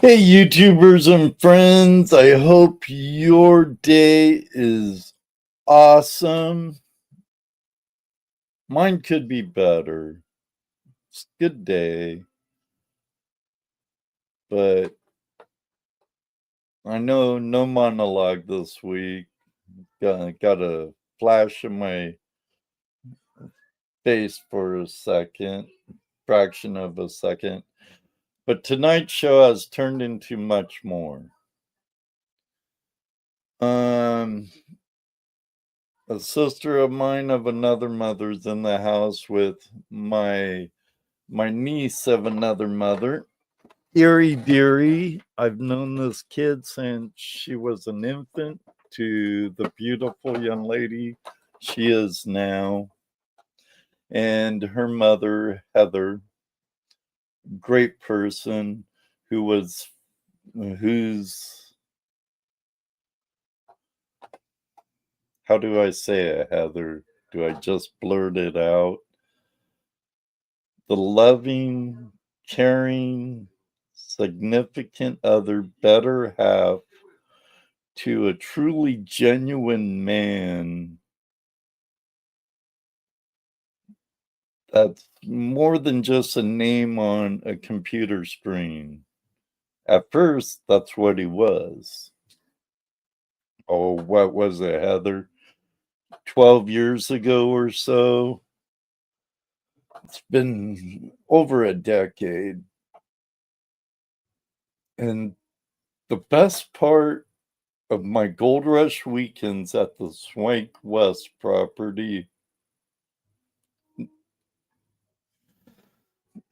Hey, YouTubers and friends, I hope your day is awesome. Mine could be better. It's a good day, but I know no monologue this week. Got a flash in my face for a second, fraction of a second. But tonight's show has turned into much more. Um, a sister of mine of another mother's in the house with my niece of another mother, Erie Deary. I've known this kid since she was an infant to the beautiful young lady she is now. And her mother, Heather, great person who's, how do I say it, Heather? Do I just blurt it out? The loving, caring, significant other, better half to a truly genuine man that's more than just a name on a computer screen. At first, that's what he was. Oh, what was it, Heather? 12 years ago or so? It's been over a decade. And the best part of my Gold Rush weekends at the Swank West property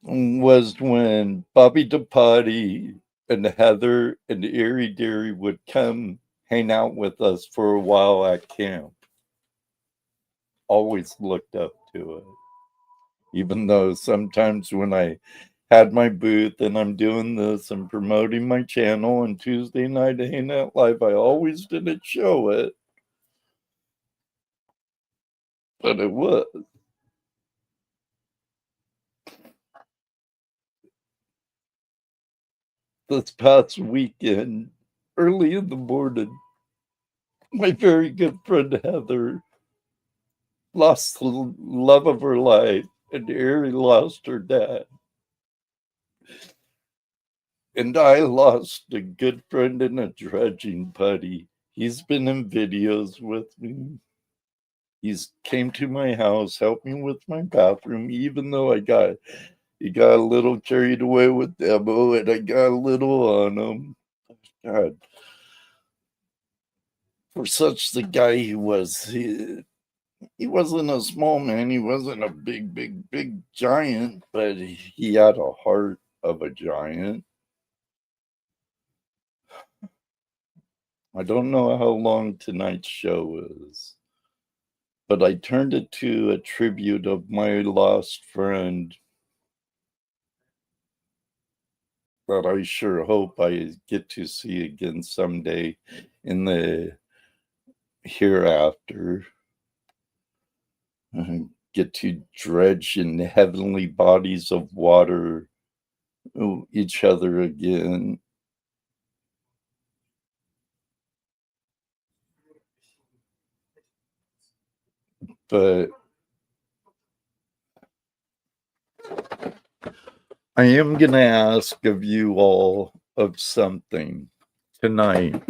was when Bobby DePotty and Heather and Erie Deary would come hang out with us for a while at camp. Always looked up to it. Even though sometimes when I had my booth and I'm doing this and promoting my channel and Tuesday Night Hangout Live, I always didn't show it. But it was. This past weekend, early in the morning, my very good friend Heather lost the love of her life, and Erie lost her dad. And I lost a good friend and a dredging buddy. He's been in videos with me. He's came to my house, helped me with my bathroom, even though he got a little carried away with Debo and I got a little on him. God, for such the guy he was, he wasn't a small man. He wasn't a big giant, but he had a heart of a giant. I don't know how long tonight's show is, but I turned it to a tribute of my lost friend that I sure hope I get to see again someday in the hereafter. Get to dredge in the heavenly bodies of water each other again. But I am going to ask of you all of something tonight.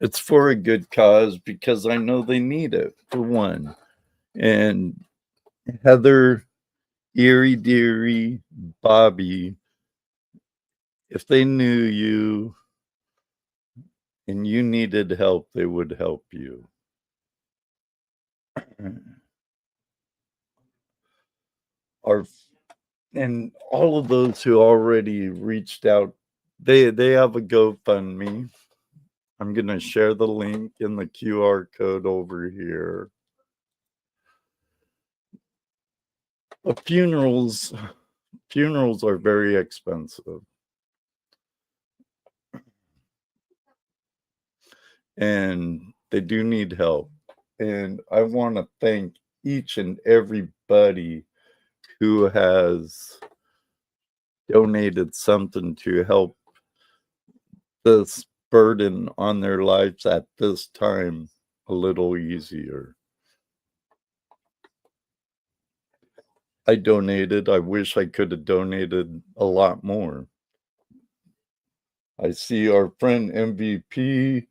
It's for a good cause because I know they need it, for one. And Heather, Erie Deary, Bobby, if they knew you and you needed help, they would help you. Our and all of those who already reached out, they have a GoFundMe. I'm gonna share the link in the QR code over here. Funerals are very expensive. And they do need help. And I want to thank each and everybody who has donated something to help this burden on their lives at this time a little easier. I donated. I wish I could have donated a lot more. I see our friend MVP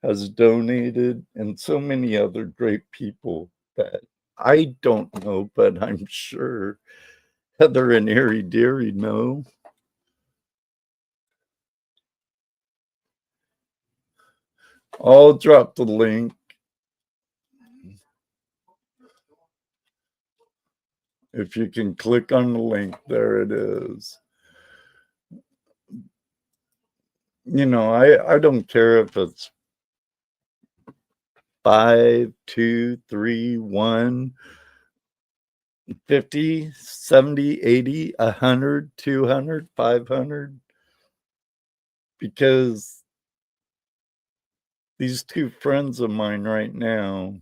has donated, and so many other great people that I don't know, but I'm sure Heather and Erie Deary know. I'll drop the link. If you can click on the link, there it is. You know, I don't care if it's 5, 2, 3, 1, 50, 70, 80, 100, 200, 500, because these two friends of mine right now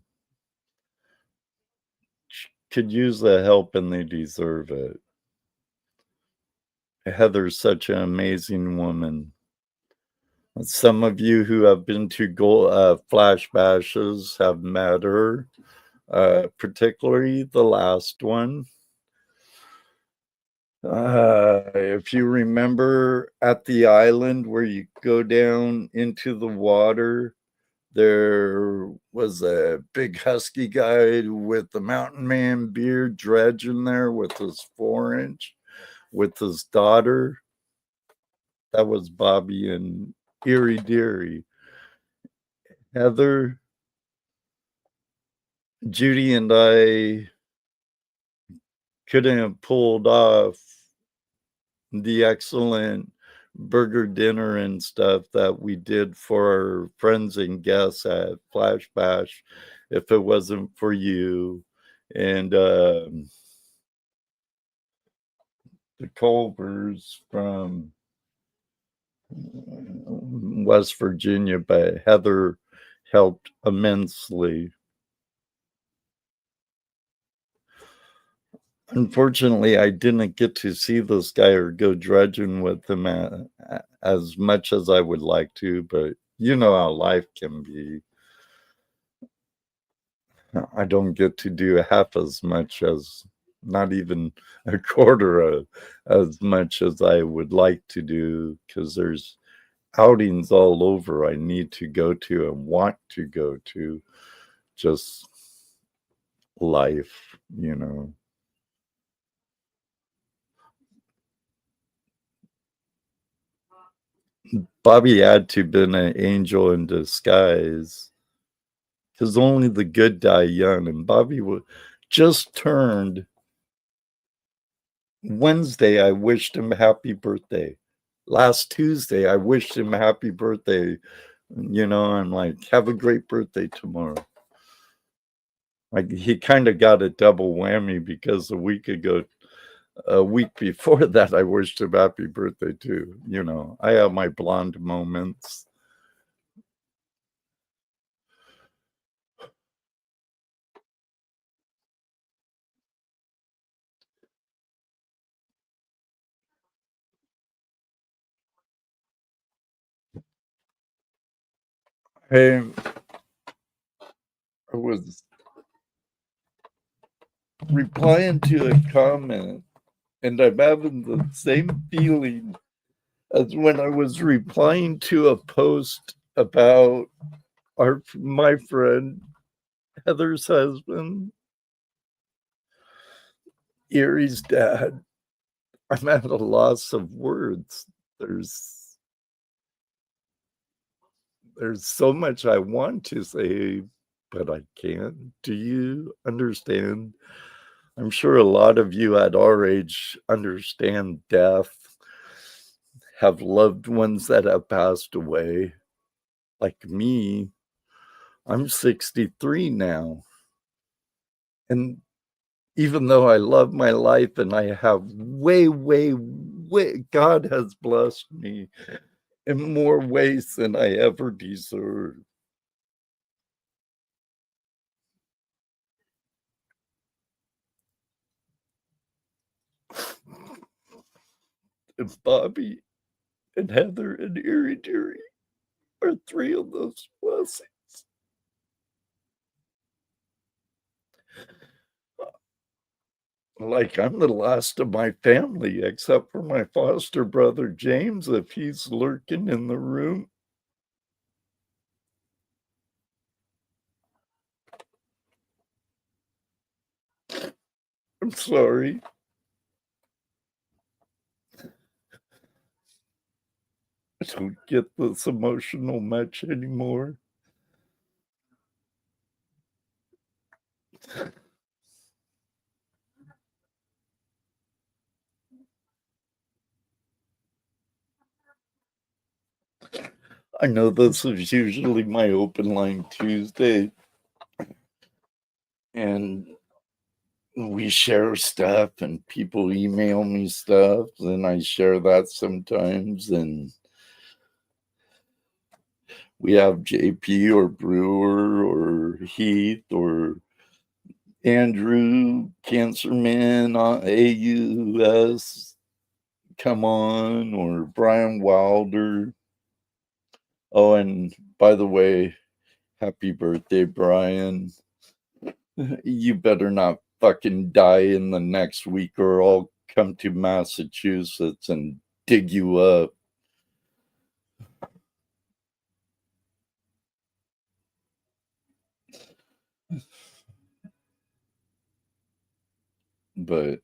could use the help and they deserve it. Heather's such an amazing woman. Some of you who have been to flash bashes have met her, particularly the last one. If you remember at the island where you go down into the water, there was a big husky guy with the mountain man beard dredging there with his 4-inch with his daughter. That was Bobby and Erie Deary. Heather, Judy, and I couldn't have pulled off the excellent burger dinner and stuff that we did for our friends and guests at Flash Bash if it wasn't for you and the Culvers from West Virginia, but Heather helped immensely. Unfortunately, I didn't get to see this guy or go dredging with him as much as I would like to, but you know how life can be. I don't get to do half as much as, not even a quarter of as much as I would like to do, because there's outings all over I need to go to and want to go to. Just life, you know. Bobby had to been an angel in disguise, because only the good die young, and Bobby just turned Wednesday. I wished him happy birthday. Last Tuesday, I wished him happy birthday. You know, I'm like, have a great birthday tomorrow. Like, he kind of got a double whammy because a week before that, I wished him happy birthday too. You know, I have my blonde moments. Hey, I was replying to a comment, and I'm having the same feeling as when I was replying to a post about my friend Heather's husband, Erie's dad. I'm at a loss of words. There's there's so much I want to say, but I can't. Do you understand? I'm sure a lot of you at our age understand death, have loved ones that have passed away. Like me, I'm 63 now. And even though I love my life and I have way, God has blessed me in more ways than I ever deserved. and Bobby and Heather and Erie Deary are three of those blessings. Like I'm the last of my family, except for my foster brother James, if he's lurking in the room. I'm sorry. I don't get this emotional much anymore. I know this is usually my open line Tuesday, and we share stuff, and people email me stuff, and I share that sometimes. And we have JP or Brewer or Heath or Andrew, Cancer Man, AUS, come on, or Brian Wilder. Oh, and by the way, happy birthday, Brian. You better not fucking die in the next week, or I'll come to Massachusetts and dig you up. But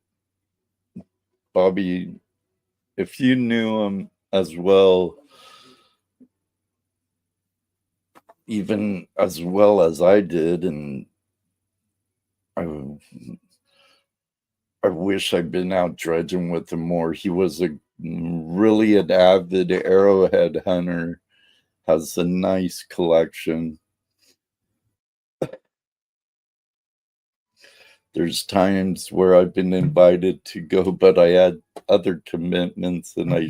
Bobby, if you knew him as well, even as well as I did, and I, I wish I'd been out dredging with him more. He was really an avid arrowhead hunter, has a nice collection. There's times where I've been invited to go, but I had other commitments, and I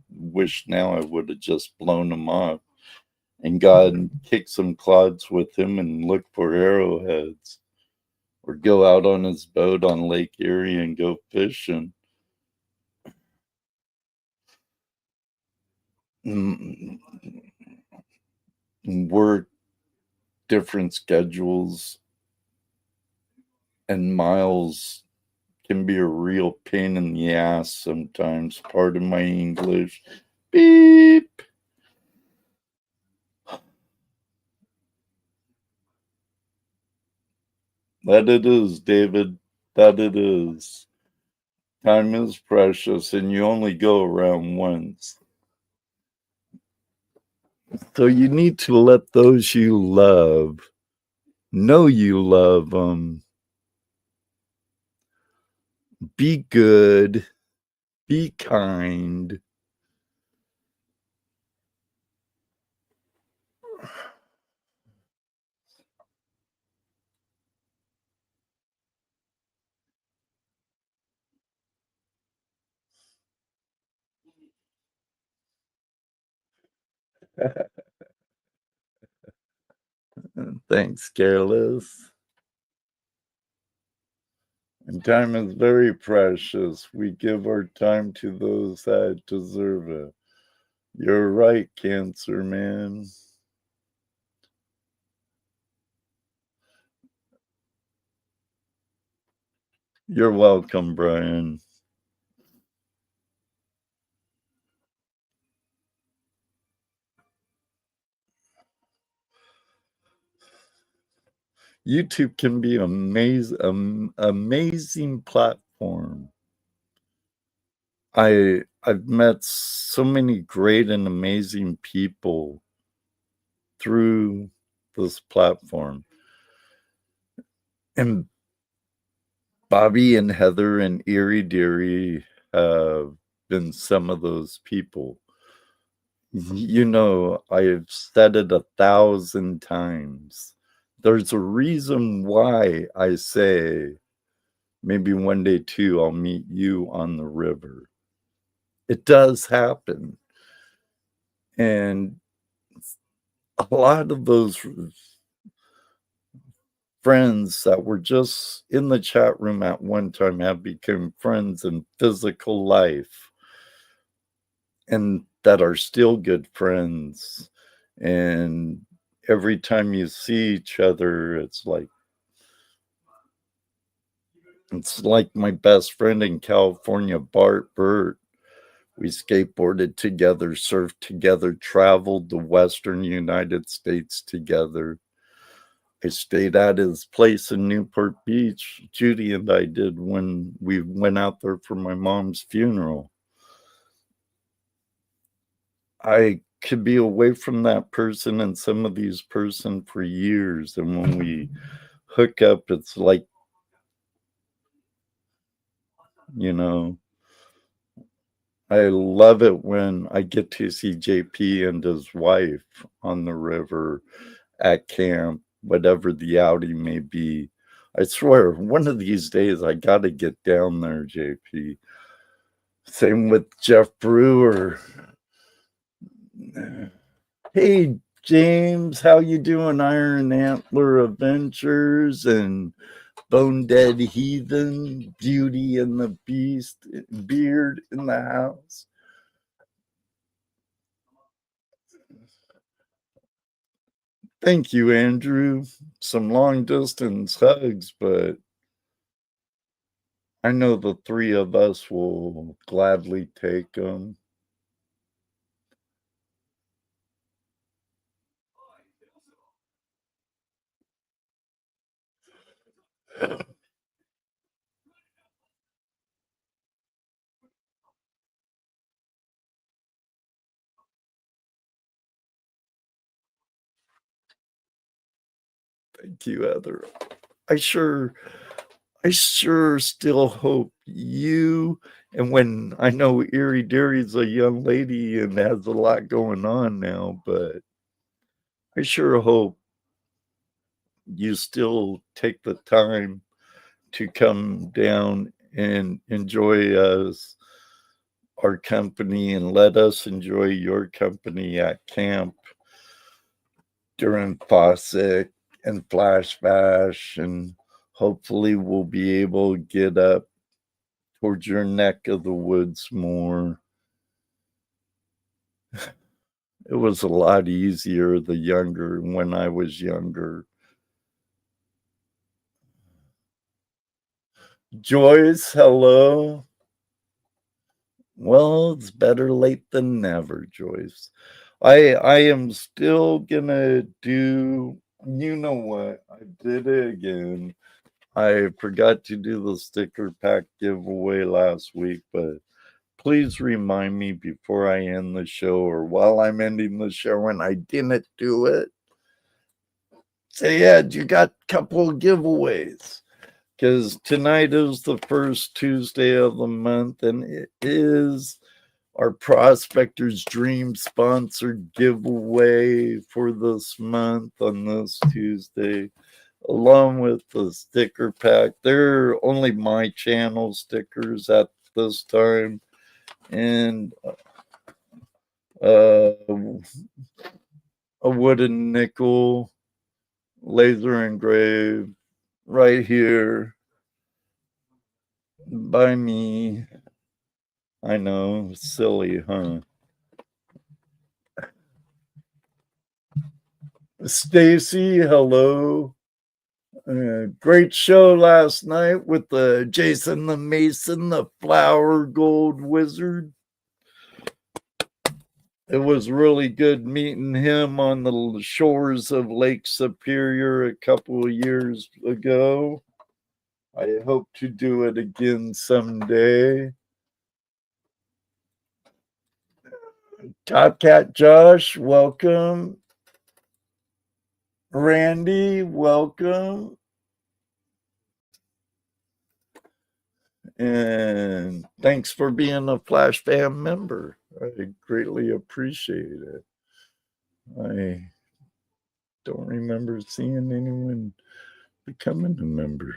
wish now I would have just blown them off and gone and kick some clods with him and look for arrowheads, or go out on his boat on Lake Erie and go fishing. Work different schedules, and miles can be a real pain in the ass sometimes. Pardon my English. Beep. That it is, David. That it is. Time is precious, and you only go around once. So you need to let those you love know you love them. Be good. Be kind. Thanks, Careless. And time is very precious. We give our time to those that deserve it. You're right, Cancer Man. You're welcome, Brian. YouTube can be an amazing platform. I've met so many great and amazing people through this platform. And Bobby and Heather and Erie Deary have been some of those people. You know, I've said it 1,000 times. There's a reason why I say maybe one day too, I'll meet you on the river. It does happen. And a lot of those friends that were just in the chat room at one time have become friends in physical life. and that are still good friends. And every time you see each other, it's like my best friend in California, Bert. We skateboarded together, surfed together, traveled the Western United States together. I stayed at his place in Newport Beach. Judy and I did when we went out there for my mom's funeral. I could be away from that person and some of these person for years. And when we hook up, it's like, you know, I love it when I get to see JP and his wife on the river at camp, whatever the outing may be. I swear, one of these days I got to get down there, JP. Same with Jeff Brewer. Hey, James, how you doing? Iron Antler Adventures and Bone Dead Heathen, Beauty and the Beast, Beard in the house. Thank you, Andrew. Some long distance hugs, but I know the three of us will gladly take them. Thank you, Heather. I sure still hope you, and when I know Erie Derry's a young lady and has a lot going on now, but I sure hope you still take the time to come down and enjoy us, our company, and let us enjoy your company at camp during Faucet and Flash Bash, and hopefully we'll be able to get up towards your neck of the woods more. It was a lot easier when I was younger. Joyce, hello. Well, it's better late than never, Joyce. I am still gonna do, you know what? I did it again. I forgot to do the sticker pack giveaway last week, but please remind me before I end the show or while I'm ending the show and I didn't do it. Say, Ed, you got a couple of giveaways. Because tonight is the first Tuesday of the month, and it is our Prospectors Dream sponsored giveaway for this month on this Tuesday, along with the sticker pack. They're only my channel stickers at this time, and a wooden nickel, laser engraved, right here by me. I know, silly, huh? Stacy, hello. Great show last night with the Jason the Mason, the Flower Gold Wizard. It was really good meeting him on the shores of Lake Superior a couple of years ago. I hope to do it again someday. Top Cat Josh, welcome. Randy, welcome. And thanks for being a FlashFam member. I greatly appreciate it. I don't remember seeing anyone becoming a member.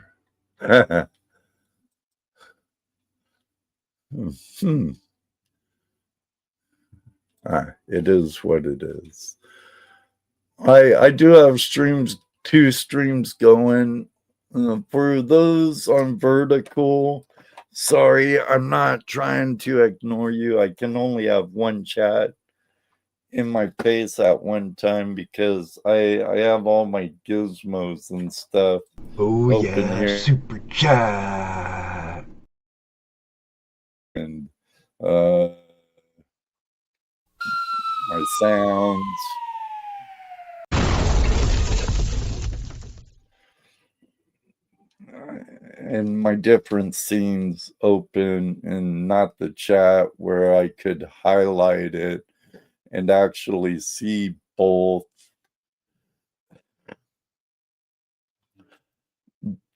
It is what it is. I do have two streams going. For those on vertical, Sorry, I'm not trying to ignore you. I can only have one chat in my face at one time because I have all my gizmos and stuff Oh open yeah, here, super chat. and my sounds and my different scenes open, and not the chat where I could highlight it and actually see both.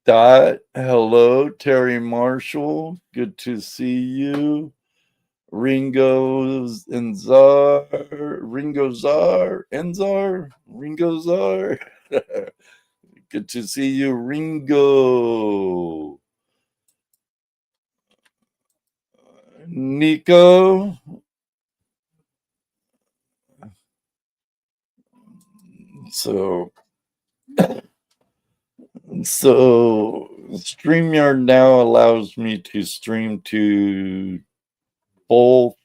Dot, hello, Terry Marshall. Good to see you. Ringo Czar, Enzar, Ringo Czar. Good to see you, Ringo. Nico. So StreamYard now allows me to stream to both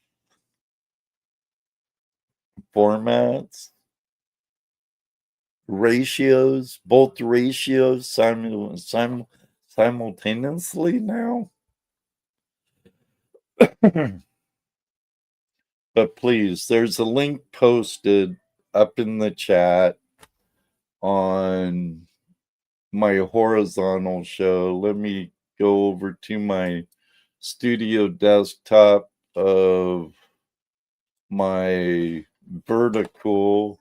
formats, both ratios simultaneously now. But please, there's a link posted up in the chat on my horizontal show. Let me go over to my studio desktop of my vertical,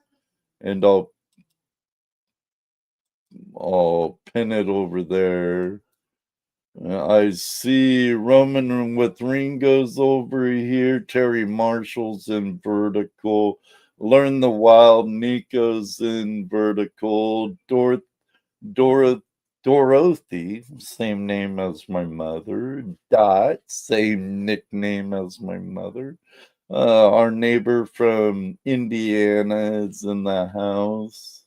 and I'll pin it over there. I see Roman with Ringo's over here. Terry Marshall's in vertical. Learn the Wild. Nico's in vertical. Dorothy, same name as my mother. Dot, same nickname as my mother. Our neighbor from Indiana is in the house.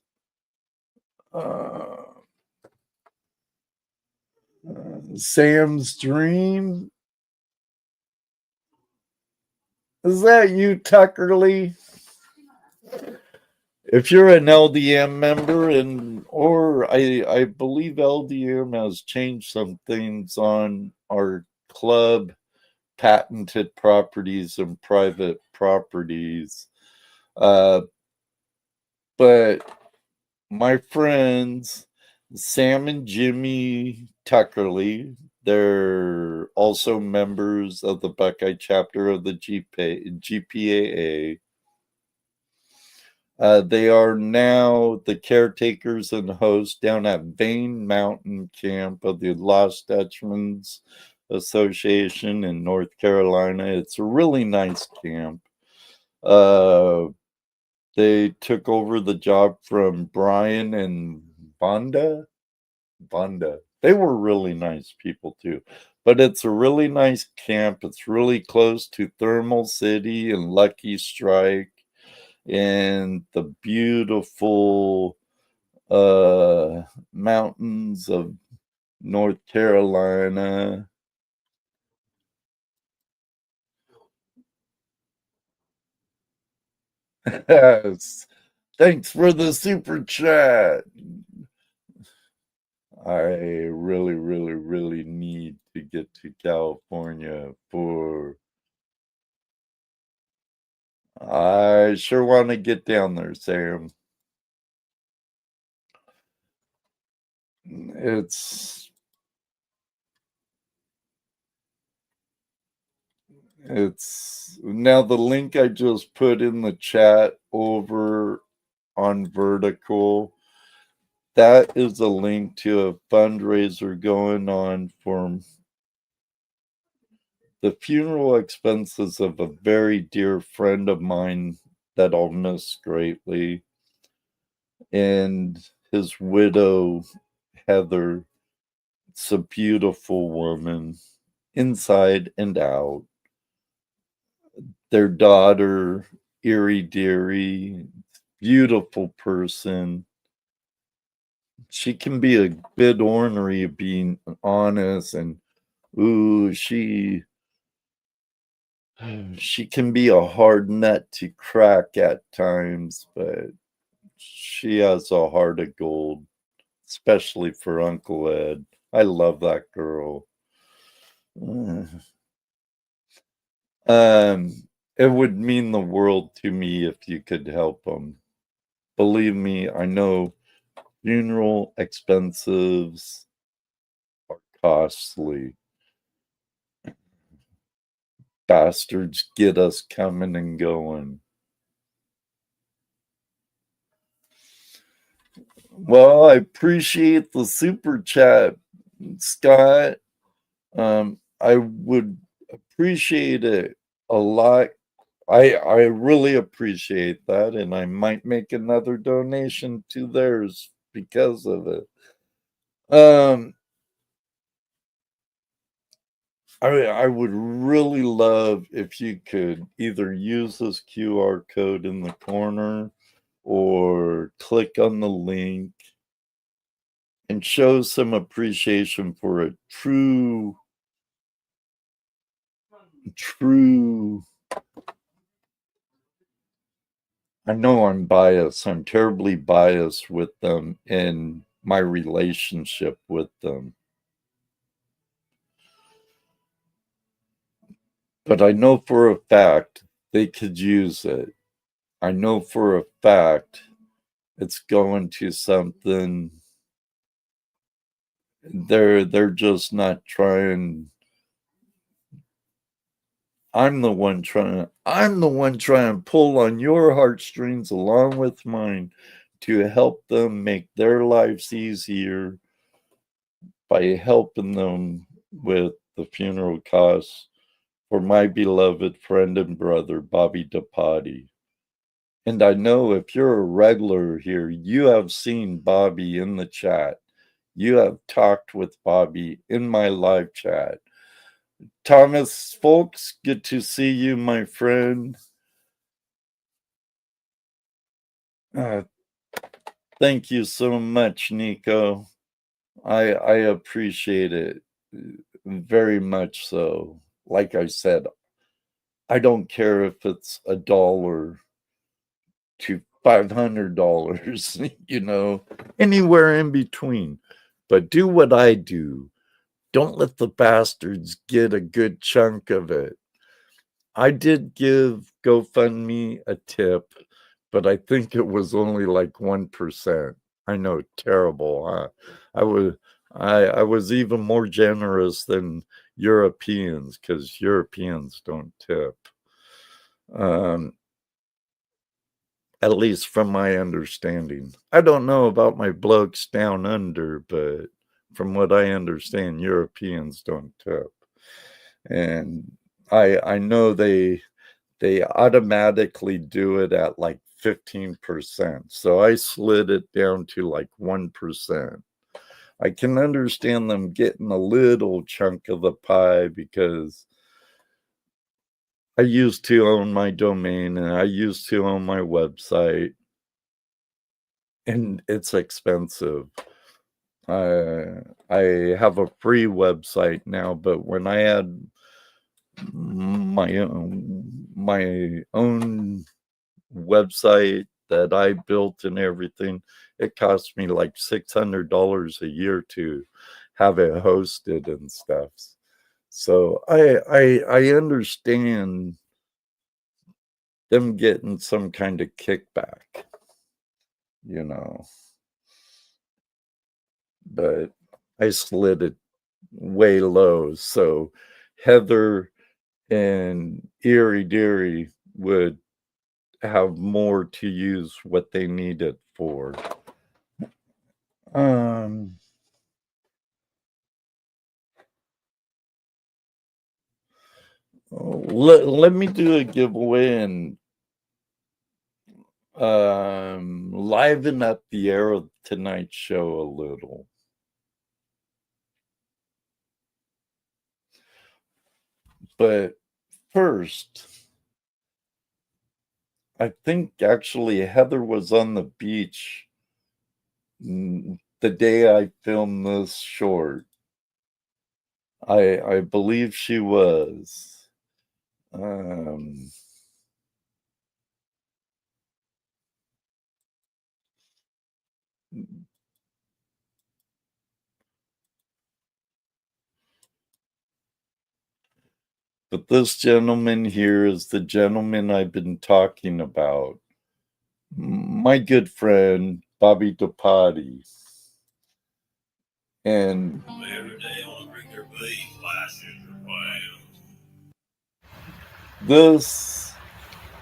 Sam's Dream. Is that you, Tuckerly? If you're an LDM member, or I believe LDM has changed some things on our club patented properties and private properties. But my friends, Sam and Jimmy Tuckerly, they're also members of the Buckeye chapter of the GPAA. They are now the caretakers and hosts down at Vane Mountain Camp of the Lost Dutchmen's Association in North Carolina. It's a really nice camp. They took over the job from Brian and Vonda. They were really nice people too. But it's a really nice camp. It's really close to Thermal City and Lucky Strike and the beautiful mountains of North Carolina. Yes. Thanks for the super chat. I really, really, really need to get to California for. I sure want to get down there, Sam. It's now the link I just put in the chat over on Vertical. That is a link to a fundraiser going on for the funeral expenses of a very dear friend of mine that I'll miss greatly, and his widow, Heather. It's a beautiful woman, inside and out. Their daughter, Erie Deary, beautiful person. She can be a bit ornery, being honest, and Ooh, she can be a hard nut to crack at times, but she has a heart of gold, especially for Uncle Ed. I love that girl. It would mean the world to me if you could help them. Believe me, I know funeral expenses are costly. Bastards get us coming and going. Well, I appreciate the super chat, Scott. I would appreciate it a lot. I really appreciate that, and I might make another donation to theirs because of it. I would really love if you could either use this QR code in the corner or click on the link and show some appreciation for a true I know I'm biased. I'm terribly biased with them in my relationship with them. But I know for a fact they could use it. I know for a fact it's going to something. They're just not trying. I'm the one trying to pull on your heartstrings along with mine to help them make their lives easier by helping them with the funeral costs for my beloved friend and brother, Bobby DePotti. And I know if you're a regular here, you have seen Bobby in the chat. You have talked with Bobby in my live chat. Thomas Folks, good to see you, my friend. Thank you so much, Nico. I appreciate it very much so. Like I said, I don't care if it's $1 to $500, anywhere in between. But do what I do. Don't let the bastards get a good chunk of it. I did give GoFundMe a tip, but I think it was only like 1%. I know, terrible. Huh? I was even more generous than Europeans because Europeans don't tip. At least from my understanding. I don't know about my blokes down under, but from what I understand, Europeans don't tip. And I know they automatically do it at like 15%. So I slid it down to like 1%. I can understand them getting a little chunk of the pie because I used to own my domain and I used to own my website, and it's expensive. I have a free website now, but when I had my own website that I built and everything, it cost me like $600 a year to have it hosted and stuff. So I understand them getting some kind of kickback, you know, but I slid it way low. So Heather and Erie Deary would have more to use what they need it for. Let me do a giveaway and liven up the air of tonight's show a little. But first, I think actually Heather was on the beach the day I filmed this short. I believe she was. But this gentleman here is the gentleman I've been talking about. My good friend, Bobby DePotti. And this,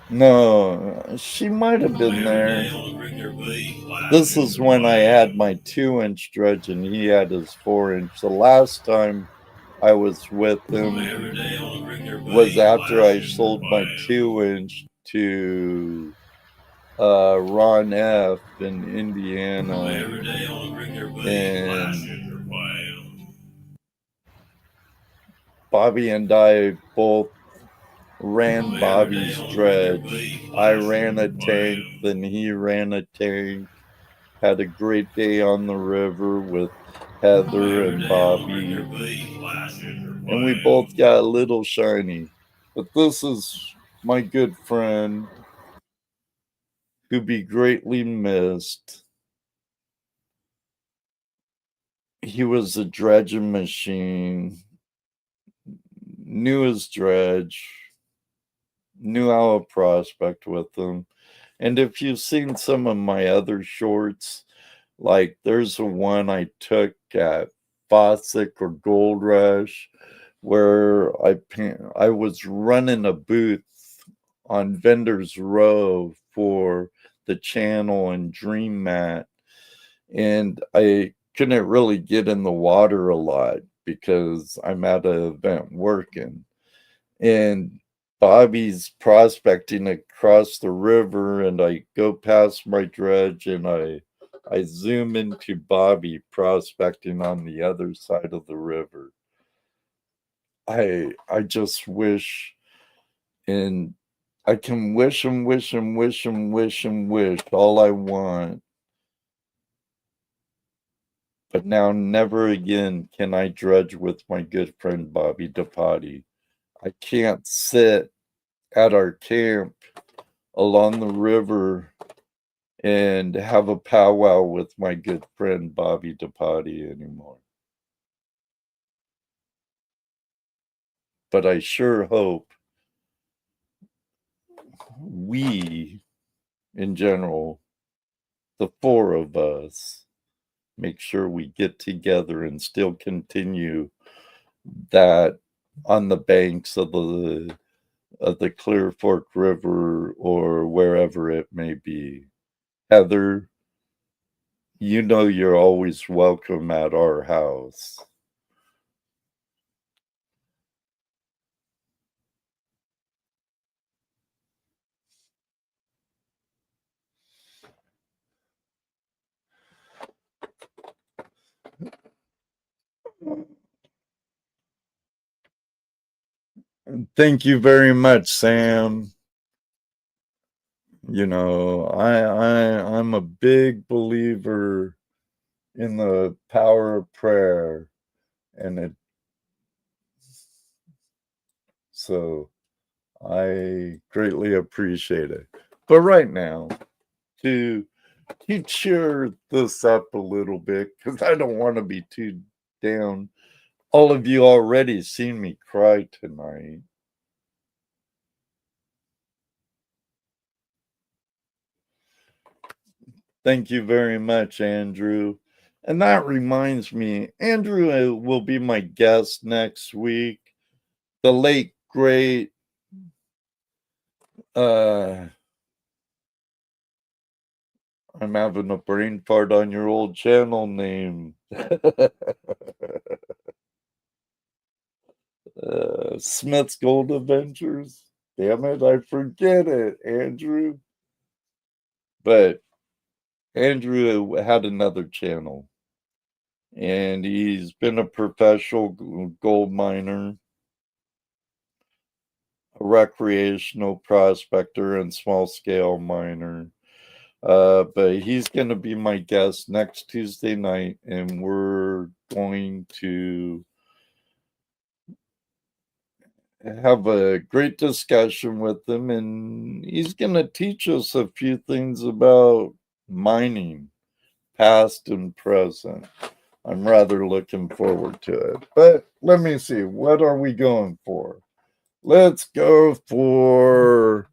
no, she might have been there. This is when I had my 2-inch dredge and he had his 4-inch. The last time I was with him was after I sold my 2-inch to Ron F. in Indiana. And Bobby and I both ran Bobby's dredge. I ran a tank, then he ran a tank. Had a great day on the river with Heather and Bobby. And we both got a little shiny. But this is my good friend who be greatly missed. He was a dredging machine, knew his dredge, knew how to prospect with them. And if you've seen some of my other shorts, like there's a one I took at Fossick or Gold Rush where I was running a booth on Vendors Row for the channel and Dream Mat, and I couldn't really get in the water a lot because I'm at an event working. And Bobby's prospecting across the river, and I go past my dredge and I zoom into Bobby prospecting on the other side of the river. I just wish, and I can wish and wish and wish and wish and wish all I want. But now never again can I dredge with my good friend Bobby DePotti. I can't sit at our camp along the river and have a powwow with my good friend Bobby DePotti anymore. But I sure hope we, in general, the four of us, make sure we get together and still continue that on the banks of the Clear Fork River or wherever it may be. Heather, you know you're always welcome at our house. Thank you very much, Sam. You know, I'm a big believer in the power of prayer, and it so I greatly appreciate it. But right now, to cheer this up a little bit, because I don't want to be too down. All of you already seen me cry tonight. Thank you very much, Andrew. And that reminds me, Andrew will be my guest next week. The late, great, I'm having a brain fart on your old channel name. Smith's Gold Adventures. Damn it, I forget it, Andrew. But Andrew had another channel, and he's been a professional gold miner, a recreational prospector, and small scale miner. But he's going to be my guest next Tuesday night, and we're going to have a great discussion with him, and he's going to teach us a few things about mining, past and present. I'm rather looking forward to it. But let me see, what are we going for? Let's go for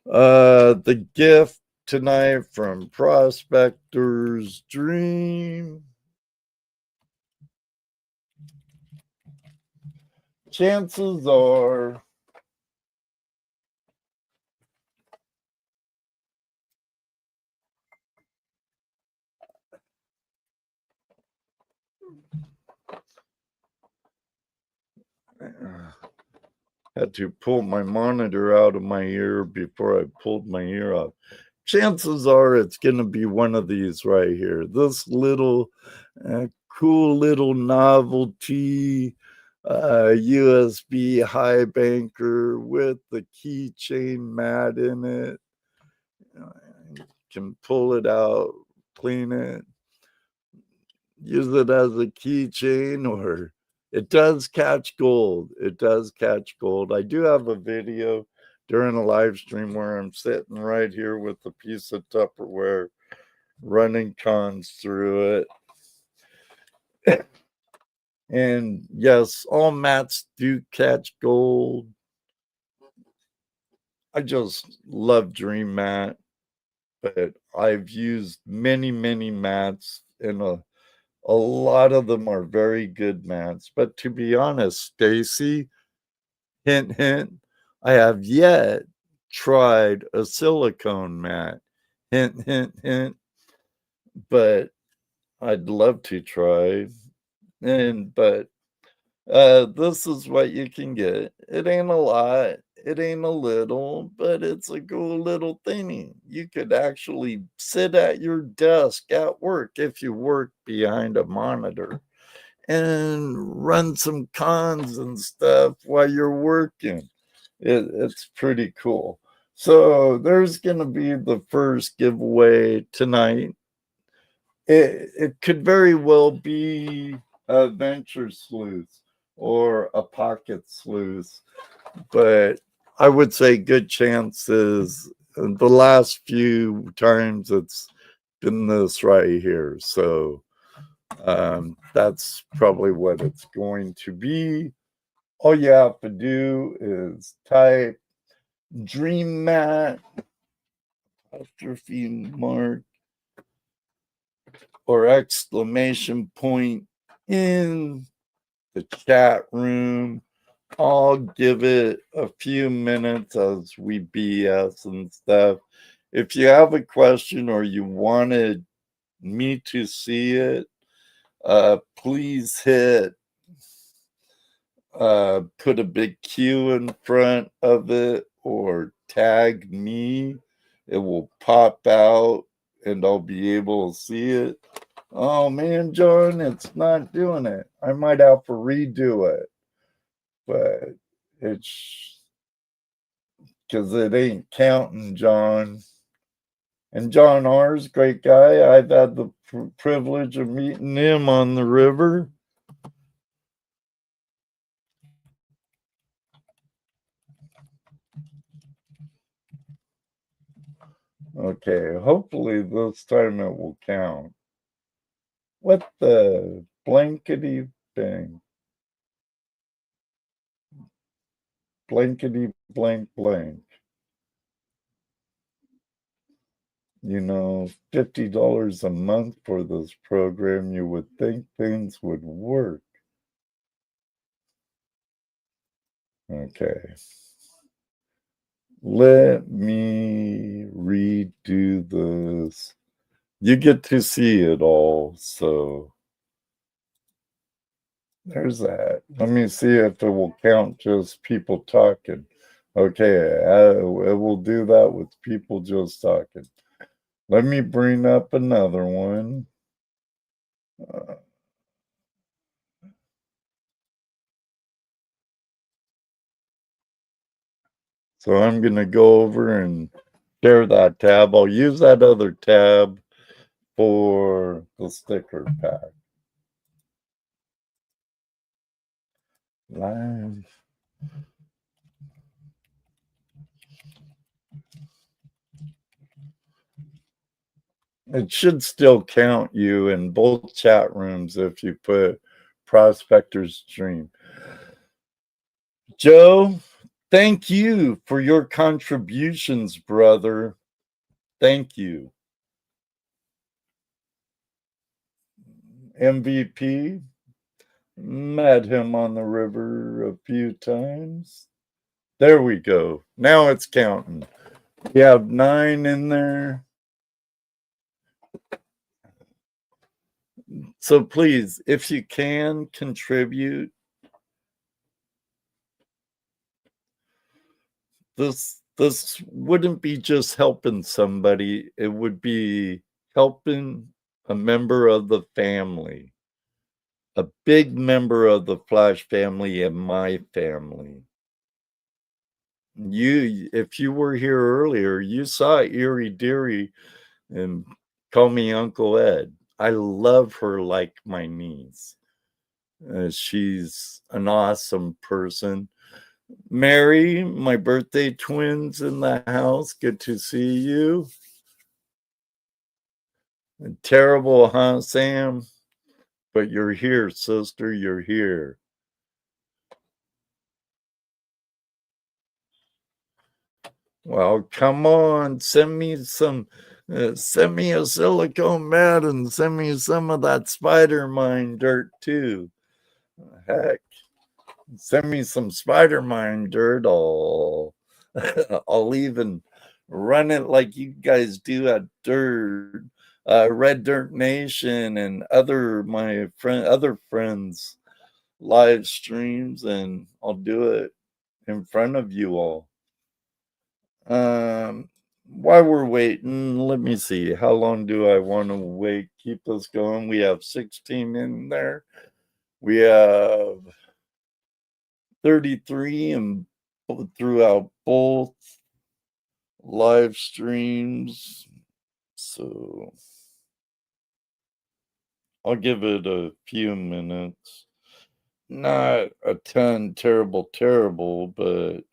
the gift tonight from Prospectors Dream. Chances are had to pull my monitor out of my ear before I pulled my ear off. Chances are it's going to be one of these right here. This little cool little novelty USB high banker with the keychain mat in it. You can pull it out, clean it, use it as a keychain, or it does catch gold. It does catch gold. I do have a video during a live stream where I'm sitting right here with a piece of Tupperware running cons through it. And yes, all mats do catch gold. I just love Dream Mat, but I've used many, many mats, and a lot of them are very good mats. But to be honest, Stacy, hint, hint, I have yet tried a silicone mat. Hint, hint, hint. But I'd love to try. But this is what you can get. It ain't a lot. It ain't a little, but it's a cool little thingy. You could actually sit at your desk at work if you work behind a monitor and run some cons and stuff while you're working. It's pretty cool. So there's going to be the first giveaway tonight. It could very well be a Venture Sleuth or a Pocket Sleuth, but I would say good chances. The last few times it's been this right here. So that's probably what it's going to be. All you have to do is type Dream Mat apostrophe mark or exclamation point in the chat room. I'll give it a few minutes as we BS and stuff. If you have a question or you wanted me to see it, please hit put a big Q in front of it or tag me. It will pop out and I'll be able to see it. Oh man, John, it's not doing it. I might have to redo it, but it's because it ain't counting, John. And John R's great guy. I've had the privilege of meeting him on the river. Okay, hopefully this time it will count. What the blankety thing? Blankety blank blank. You know, $50 a month for this program, you would think things would work. Okay. Let me redo this. You get to see it all, so there's that. Let me see if it will count just people talking. Okay, it will do that with people just talking. Let me bring up another one. So I'm going to go over and share that tab. I'll use that other tab for the sticker pack. Live. It should still count you in both chat rooms if you put Prospectors Dream. Joe, thank you for your contributions, brother. Thank you. MVP, met him on the river a few times. There we go. Now it's counting. We have 9 in there. So please, if you can contribute, this wouldn't be just helping somebody, it would be helping a member of the family, a big member of the Flash family and my family. If you were here earlier, you saw Erie Deary and call me Uncle Ed. I love her like my niece. She's an awesome person. Mary, my birthday twins in the house. Good to see you. Terrible, huh, Sam? But you're here, sister. You're here. Well, come on. Send me a silicone mat and send me some of that spider mine dirt too. Heck, send me some spider mine dirt. I'll even run it like you guys do at Red Dirt Nation and other friends live streams, and I'll do it in front of you all. While we're waiting, let me see. How long do I want to wait? Keep us going. We have 16 in there. We have 33 and throughout both live streams. So I'll give it a few minutes. Not a ton terrible, but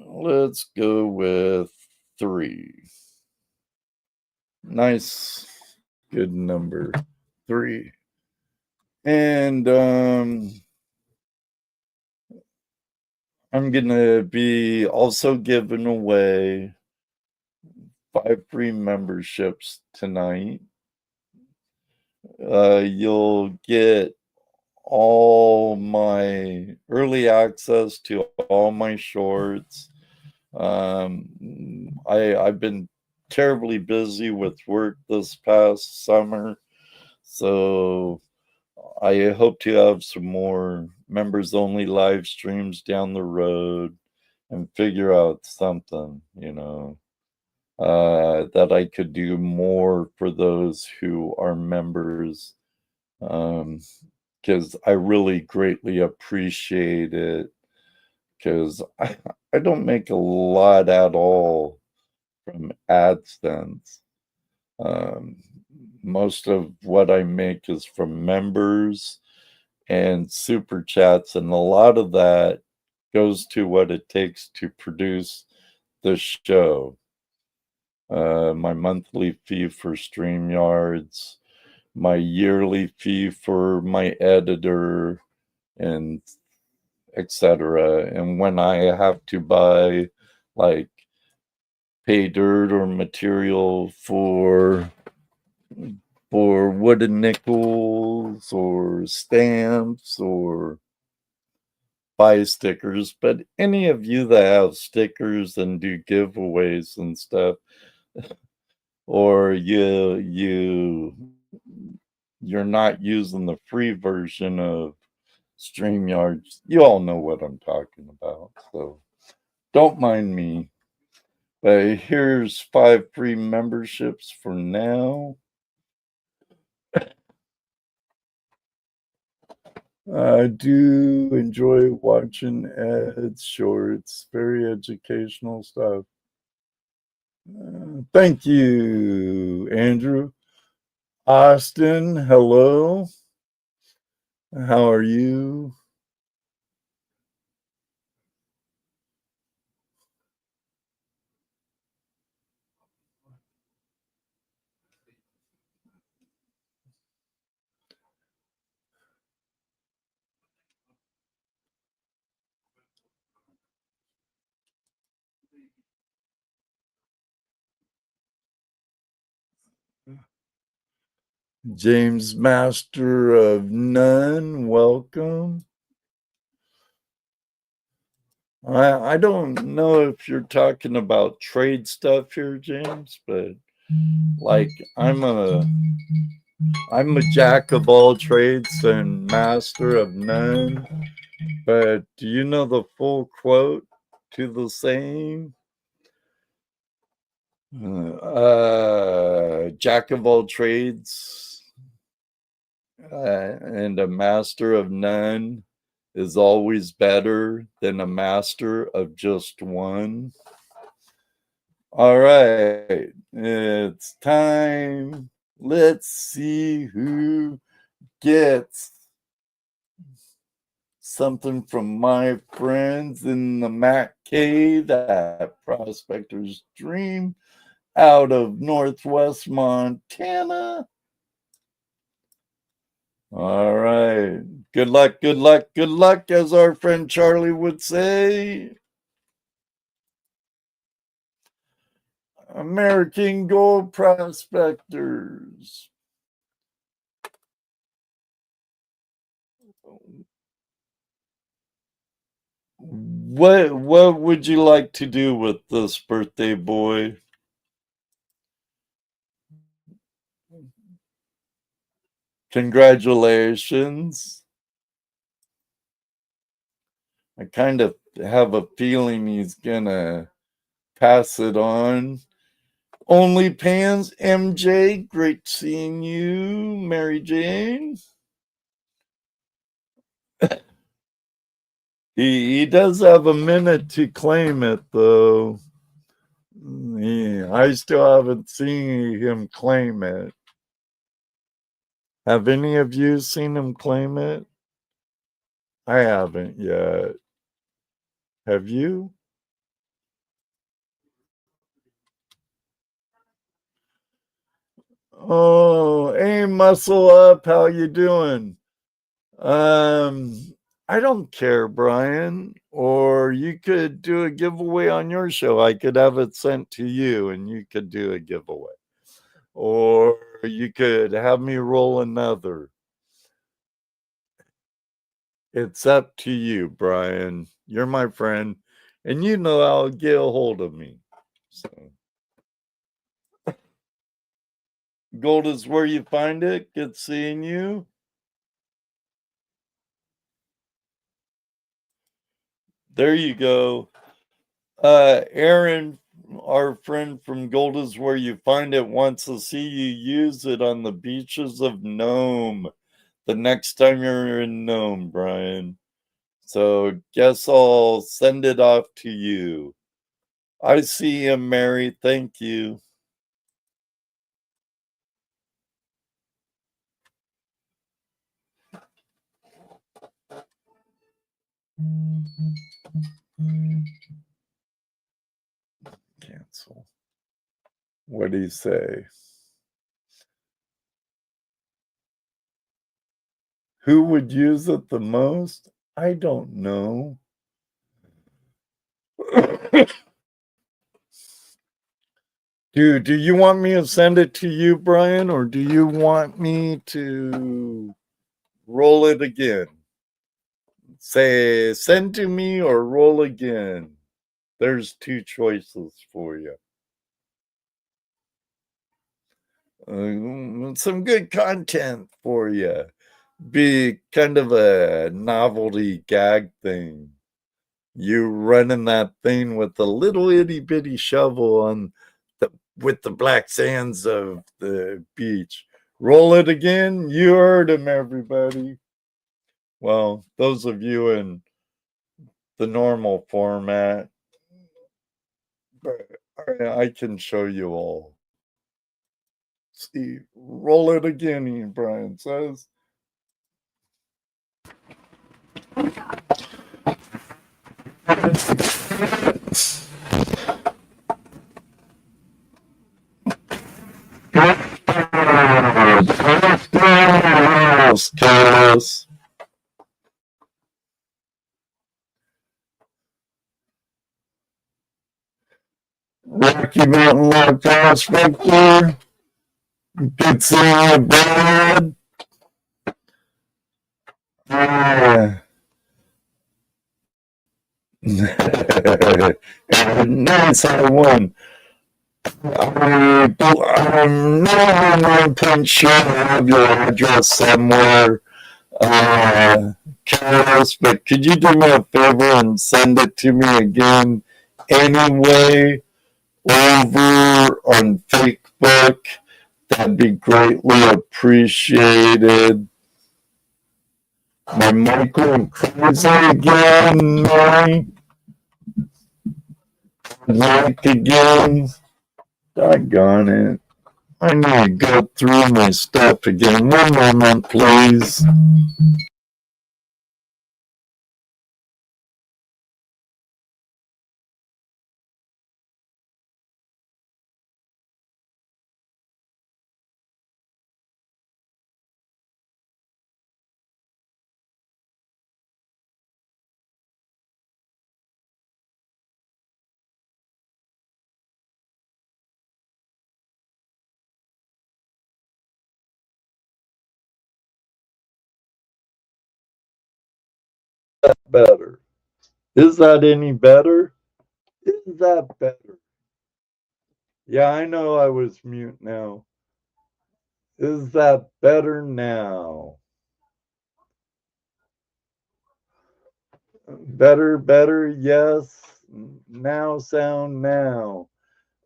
let's go with 3. Nice, good number. 3. And I'm gonna be also giving away 5 free memberships tonight. You'll get all my early access to all my shorts. I've been terribly busy with work this past summer, so I hope to have some more members only live streams down the road and figure out something, that I could do more for those who are members. Because I really greatly appreciate it, because I don't make a lot at all from AdSense. Um, Most of what I make is from members and super chats, and a lot of that goes to what it takes to produce the show. My monthly fee for StreamYards, my yearly fee for my editor, and etc. And when I have to buy like pay dirt or material for wooden nickels or stamps or buy stickers, but any of you that have stickers and do giveaways and stuff, or you're not using the free version of StreamYard, you all know what I'm talking about. So don't mind me. But here's 5 free memberships for now. I do enjoy watching Ed's shorts, very educational stuff. Thank you, Andrew. Austin, hello. How are you? James, Master of None, welcome. I don't know if you're talking about trade stuff here, James, but like I'm a jack of all trades and master of none. But do you know the full quote to the saying? Jack of all trades and a master of none is always better than a master of just one. All right, it's time. Let's see who gets something from my friends in the Mac Cave at Prospectors Dream out of Northwest Montana. All right. Good luck, good luck, good luck, as our friend Charlie would say. American Gold Prospectors. What would you like to do with this birthday boy? Congratulations. I kind of have a feeling he's gonna pass it on. Only Pans, MJ, great seeing you. Mary Jane. He does have a minute to claim it, though. I still haven't seen him claim it. Have any of you seen him claim it? I haven't yet. Have you? Oh, hey, muscle up. How you doing? I don't care, Brian. Or you could do a giveaway on your show. I could have it sent to you and you could do a giveaway. Or you could have me roll another. It's up to you, Brian. You're my friend, and you know how to get a hold of me. So, gold is where you find it. Good seeing you. There you go. Aaron, our friend from Gold is where you find it, wants to see you use it on the beaches of Nome the next time you're in Nome, Brian. So guess I'll send it off to you. I see him, Mary. Thank you. Cancel. What do you say? Who would use it the most? I don't know. Do you want me to send it to you, Brian, or do you want me to roll it again? Say send to me or roll again. There's two choices for you. Some good content for you. Be kind of a novelty gag thing. You running that thing with a little itty bitty shovel on with the black sands of the beach. Roll it again. You heard him, everybody. Well, those of you in the normal format, I can show you all. See, roll it again, Brian says. Chaos. Rocky Mountain Log Prospector. Good seeing you, bud. Nice, I won. I'm not 100% sure I have your address somewhere, Carlos, but could you do me a favor and send it to me again anyway over on Facebook? That'd be greatly appreciated. My Michael crazy again, Mary. Like again. Doggone it. I need to go through my stuff again. One moment, please. Better. Is that any better? Is that better? Yeah, I know I was mute now. Is that better now? Better, better, yes. Now sound now.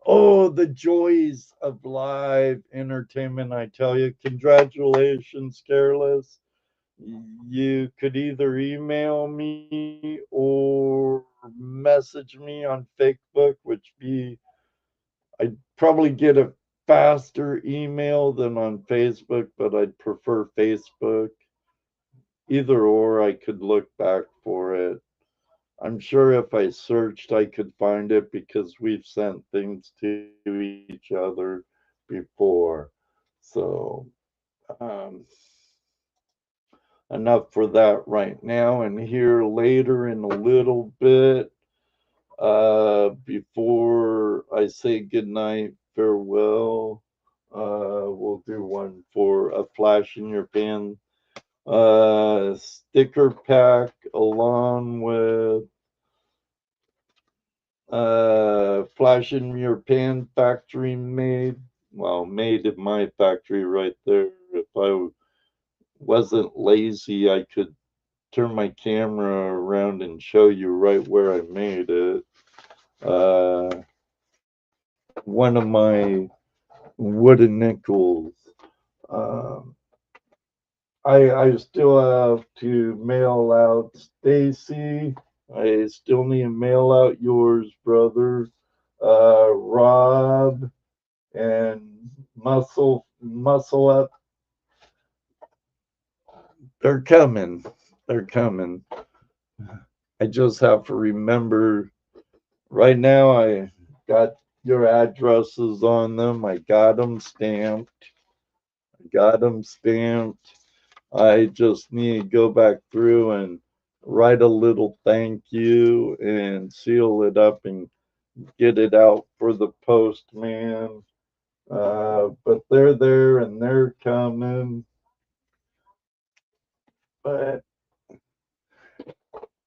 Oh, the joys of live entertainment, I tell you. Congratulations, Careless. You could either email me or message me on Facebook, which be I'd probably get a faster email than on Facebook, but I'd prefer Facebook. Either or, I could look back for it. I'm sure if I searched, I could find it because we've sent things to each other before. So, um, enough for that right now. And here later in a little bit, before I say goodnight, farewell, we'll do one for a flash in your pan sticker pack along with flash in your pan factory made. Well, made in my factory right there. If I wasn't lazy, I could turn my camera around and show you right where I made it. One of my wooden nickels. Um, I still have to mail out Stacy. I still need to mail out yours, brother. Rob and Muscle Up. They're coming. They're coming. I just have to remember. Right now, I got your addresses on them. I got them stamped. Got them stamped. I just need to go back through and write a little thank you and seal it up and get it out for the postman. But they're there and they're coming. But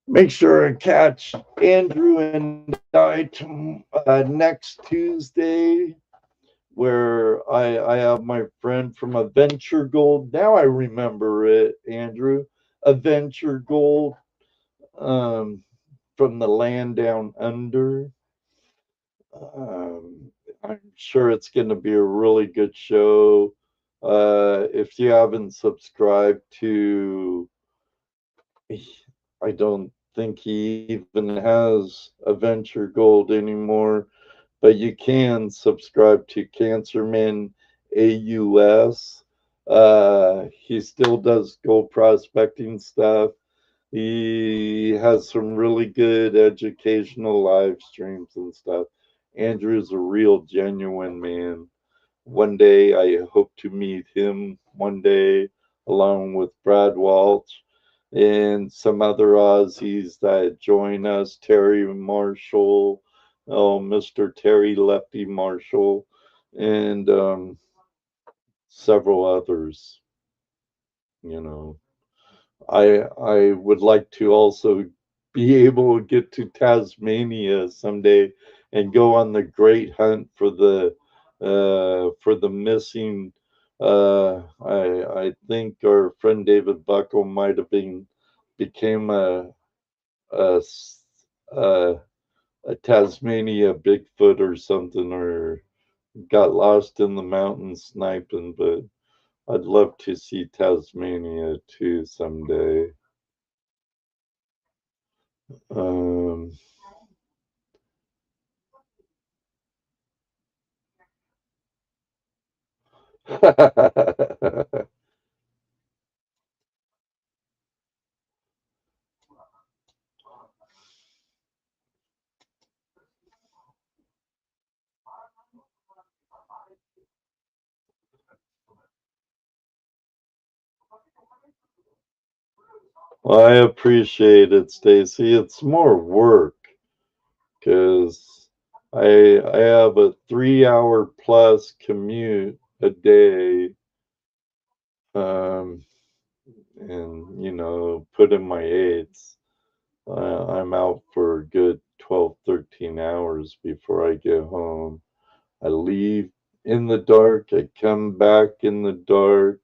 make sure I catch Andrew and I next Tuesday, where I have my friend from Adventure Gold. Now I remember it, Andrew. Adventure Gold, um, from the land down under. I'm sure it's going to be a really good show. If you haven't subscribed to, I don't think he even has Adventure Gold anymore, but you can subscribe to Cancerman AUS. He still does gold prospecting stuff. He has some really good educational live streams and stuff. Andrew's a real genuine man. One day I hope to meet him one day along with Brad Walsh and some other Aussies that join us, Terry Marshall, oh, Mr. Terry Lefty Marshall, and several others. You know, I would like to also be able to get to Tasmania someday and go on the great hunt for the missing. I think our friend David Buckle might have became a s- a, a Tasmania Bigfoot or something, or got lost in the mountains sniping. But I'd love to see Tasmania too someday. Um, I appreciate it, Stacy. It's more work because I have a 3 hour plus commute a day, um, and put in my eights. I'm out for a good 12, 13 hours before I get home. I leave in the dark, I come back in the dark,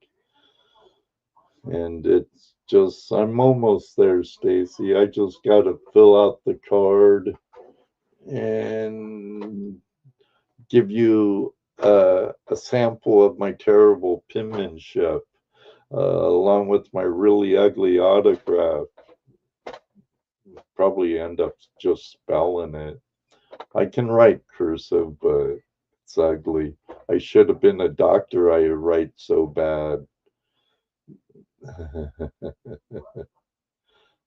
and it's just, I'm almost there, Stacy. I just got to fill out the card and give you a sample of my terrible penmanship, along with my really ugly autograph. Probably end up just spelling it. I can write cursive, but it's ugly. I should have been a doctor. I write so bad.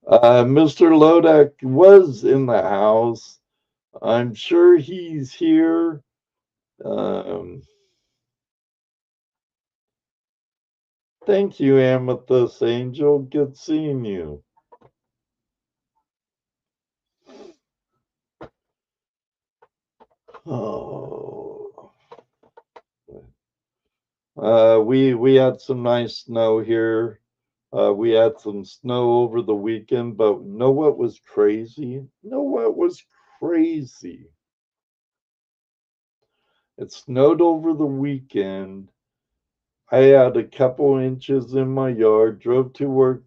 Mr. Lodek was in the house. I'm sure he's here. Um, Thank you, Amethyst Angel. Good seeing you. Oh, we had some nice snow here. We had some snow over the weekend, but know what was crazy? Know what was crazy? It snowed over the weekend. I had a couple inches in my yard, drove to work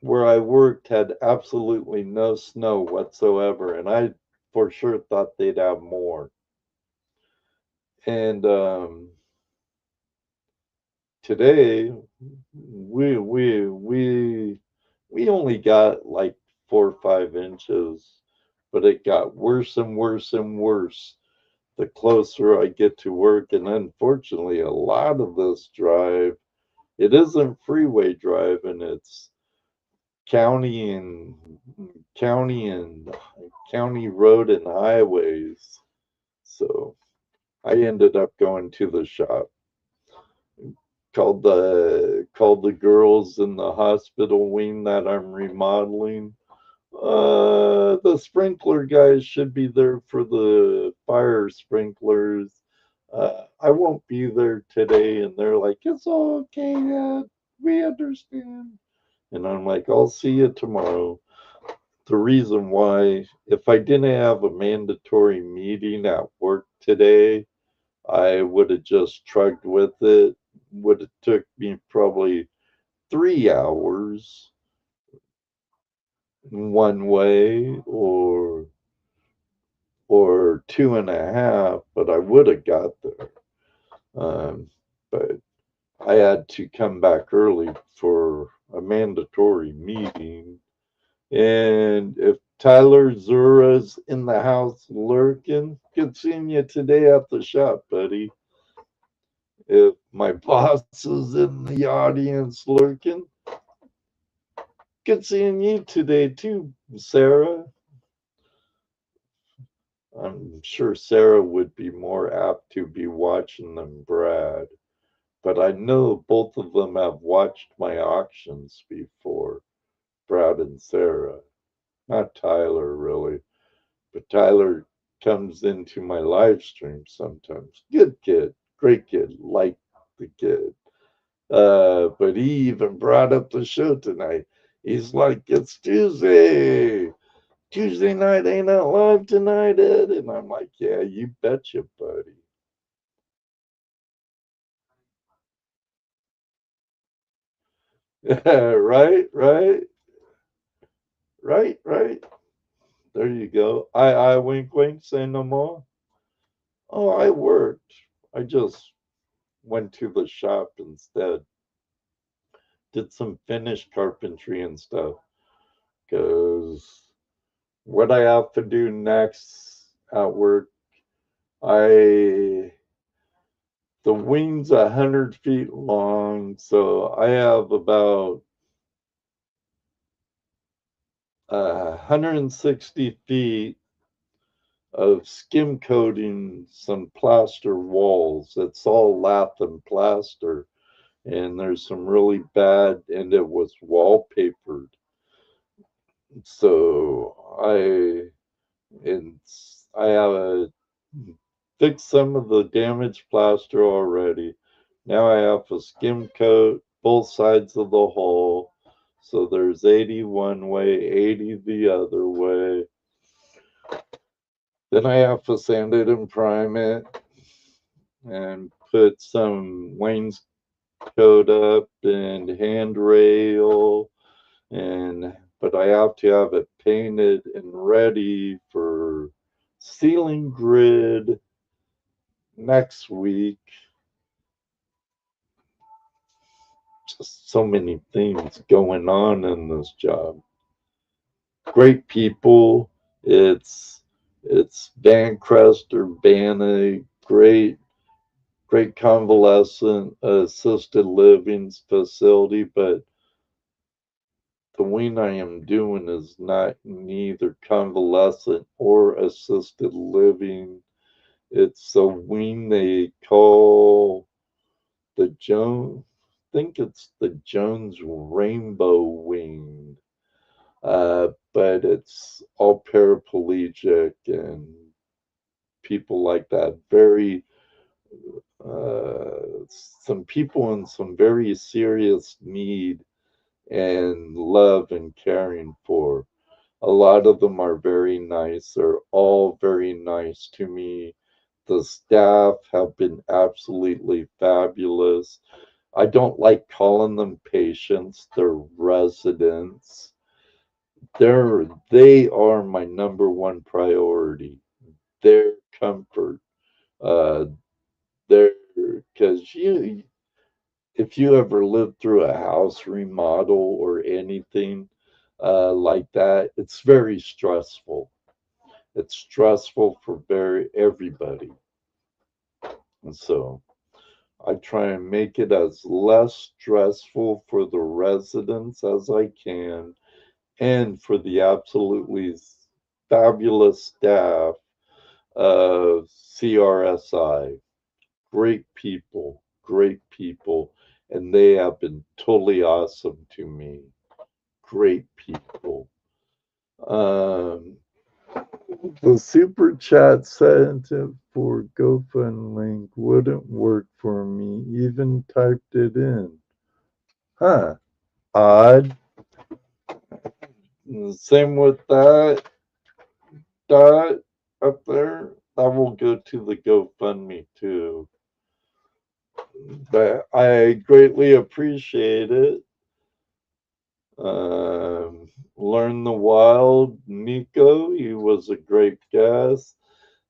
where I worked, had absolutely no snow whatsoever, and I for sure thought they'd have more. And today we only got like 4 or 5 inches, but it got worse and worse and worse the closer I get to work. And unfortunately, a lot of this drive, it isn't freeway driving, it's county and county and county road and highways. So I ended up going to the shop, called the girls in the hospital wing that I'm remodeling. The sprinkler guys should be there for the fire sprinklers. I won't be there today, and they're like, "It's okay, Ed. We understand." And I'm like, "I'll see you tomorrow." The reason why, if I didn't have a mandatory meeting at work today, I would have just trucked with it. Would have took me probably 3 hours one way, or 2.5, but I would have got there. But I had to come back early for a mandatory meeting. And if Tyler Zura's in the house lurking, good seeing you today at the shop, buddy. If my boss is in the audience lurking, good seeing you today too, Sarah. I'm sure Sarah would be more apt to be watching than Brad, but I know both of them have watched my auctions before, Brad and Sarah. Not Tyler, really, but Tyler comes into my live stream sometimes. Good kid, great kid, liked the kid. But he even brought up the show tonight. He's like, it's Tuesday. Tuesday Night Hangout live tonight, Ed. And I'm like, yeah, you betcha, buddy. Right, right, right. There you go. I wink, wink, say no more. Oh, I worked. I just went to the shop instead. Did some finished carpentry and stuff. Because what I have to do next at work, I the wing's 100 feet long, so I have about 160 feet of skim coating some plaster walls. It's all lath and plaster, and there's some really bad, and it was wallpapered. So I have fixed some of the damaged plaster already. Now I have to skim coat both sides of the hole. So there's 80 one way, 80 the other way. Then I have to sand it and prime it and put some wainscot up and handrail, and but I have to have it painted and ready for ceiling grid next week. Just so many things going on in this job. Great people. It's Bancrest or Banna, great convalescent assisted living facility, but the wing I am doing is not neither convalescent or assisted living. It's a wing they call the Jones, I think it's the Jones Rainbow Wing. But it's all paraplegic and people like that. Very, some people in some very serious need and love and caring for. A lot of them are very nice. They're all very nice to me. The staff have been absolutely fabulous. I don't like calling them patients, they're residents. They are my number one priority. Their comfort. Uh their because you if you ever lived through a house remodel or anything like that, it's very stressful. It's stressful for very everybody. And so I try and make it as less stressful for the residents as I can and for the absolutely fabulous staff of CRSI. Great people, and they have been totally awesome to me. Great people. Um, the super chat sent for GoFund link wouldn't work for me. Even typed it in. Huh. Odd. Same with that dot up there. That will go to the GoFundMe too. But I greatly appreciate it. Learn the Wild, Nico, he was a great guest.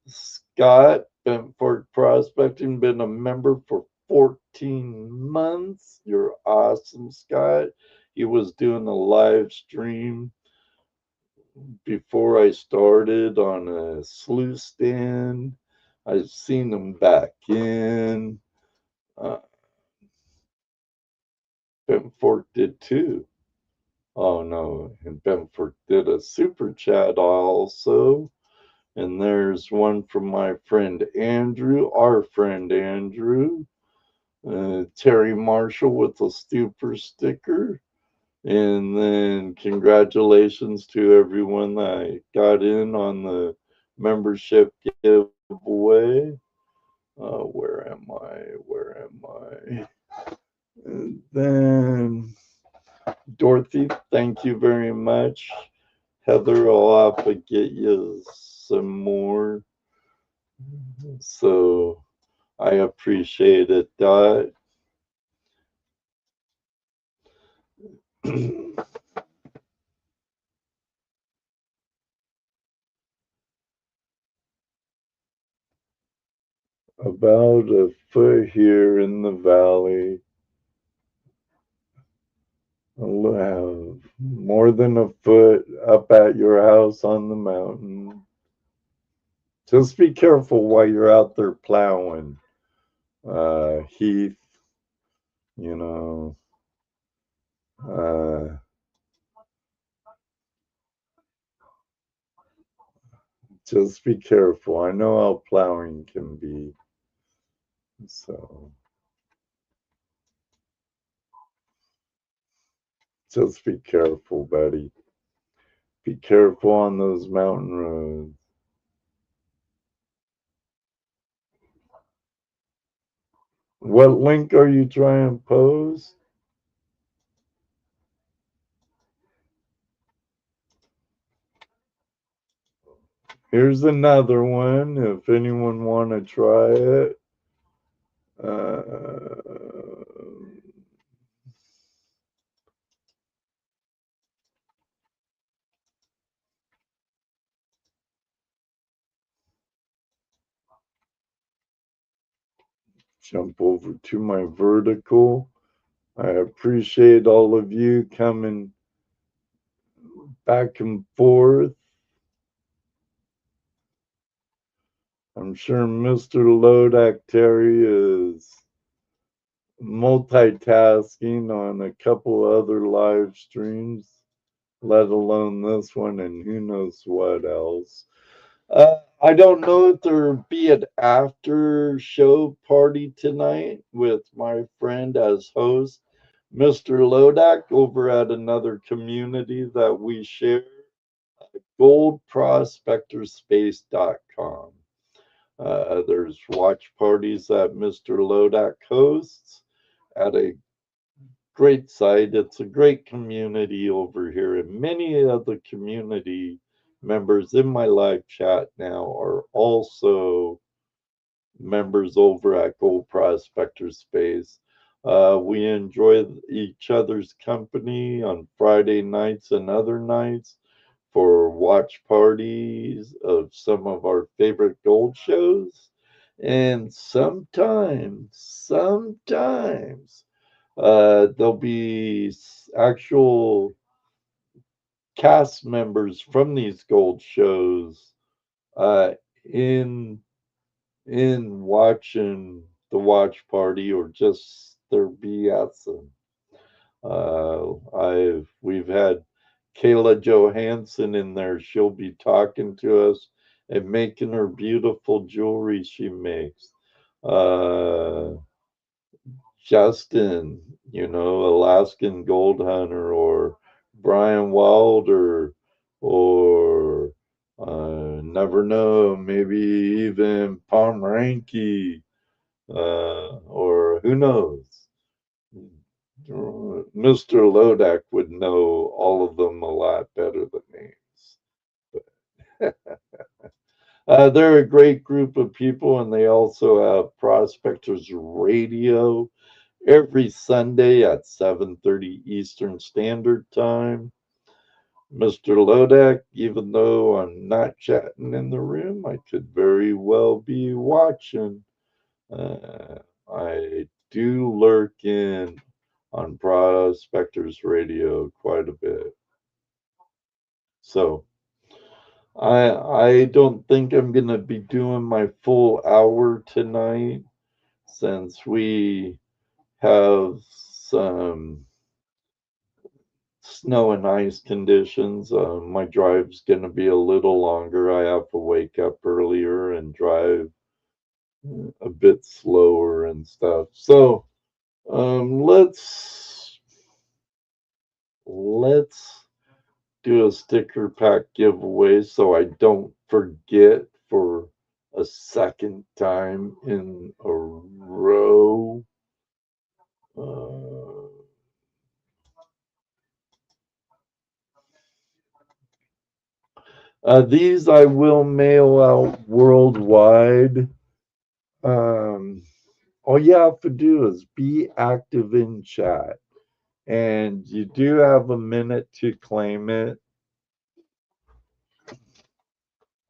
Scott, Bentford Prospecting, been a member for 14 months. You're awesome, Scott. He was doing a live stream before I started on a sluice stand. I've seen him back in. Uh, Bentford did too. Oh no, and Bamford did a super chat also. And there's one from my friend Andrew, our friend Andrew. Terry Marshall with a super sticker. And then congratulations to everyone that got in on the membership giveaway. Where am I? Where am I? And then Dorothy, thank you very much. Heather, I'll have to get you some more. So I appreciate it, Dot. About a foot here in the valley. I'll have more than a foot up at your house on the mountain. Just be careful while you're out there plowing, Heath. You know, uh, just be careful. I know how plowing can be. So just be careful, buddy. Be careful on those mountain roads. What link are you trying to post? Here's another one if anyone want to try it. Uh, jump over to my vertical. I appreciate all of you coming back and forth. I'm sure Mr. Lodak Terry is multitasking on a couple other live streams, let alone this one, and who knows what else. I don't know if there'll be an after show party tonight with my friend as host, Mr. Lodak, over at another community that we share, goldprospectorspace.com. There's watch parties that Mr. Lodak hosts at a great site. It's a great community over here, and many of the community members in my live chat now are also members over at Gold Prospectors Space. We enjoy each other's company on Friday nights and other nights for watch parties of some of our favorite gold shows. And sometimes there'll be actual cast members from these gold shows uh, in watching the watch party or just their BSing. We've had Kayla Johansson in there. She'll be talking to us and making her beautiful jewelry she makes. Uh, Justin, Alaskan Gold Hunter, or Brian Wilder, or never know, maybe even Pomeranke, or who knows? Mr. Lodak would know all of them a lot better than me. They're a great group of people, and they also have Prospectors Radio every Sunday at 7:30 Eastern Standard Time. Mr. Lodak, even though I'm not chatting in the room, I could very well be watching. I do lurk in on Prospectors Radio quite a bit. So I don't think I'm gonna be doing my full hour tonight since we have some snow and ice conditions. My drive's going to be a little longer. I have to wake up earlier and drive a bit slower and stuff. So let's do a sticker pack giveaway so I don't forget for a second time in a row. These I will mail out worldwide. All you have to do is be active in chat. And you do have a minute to claim it.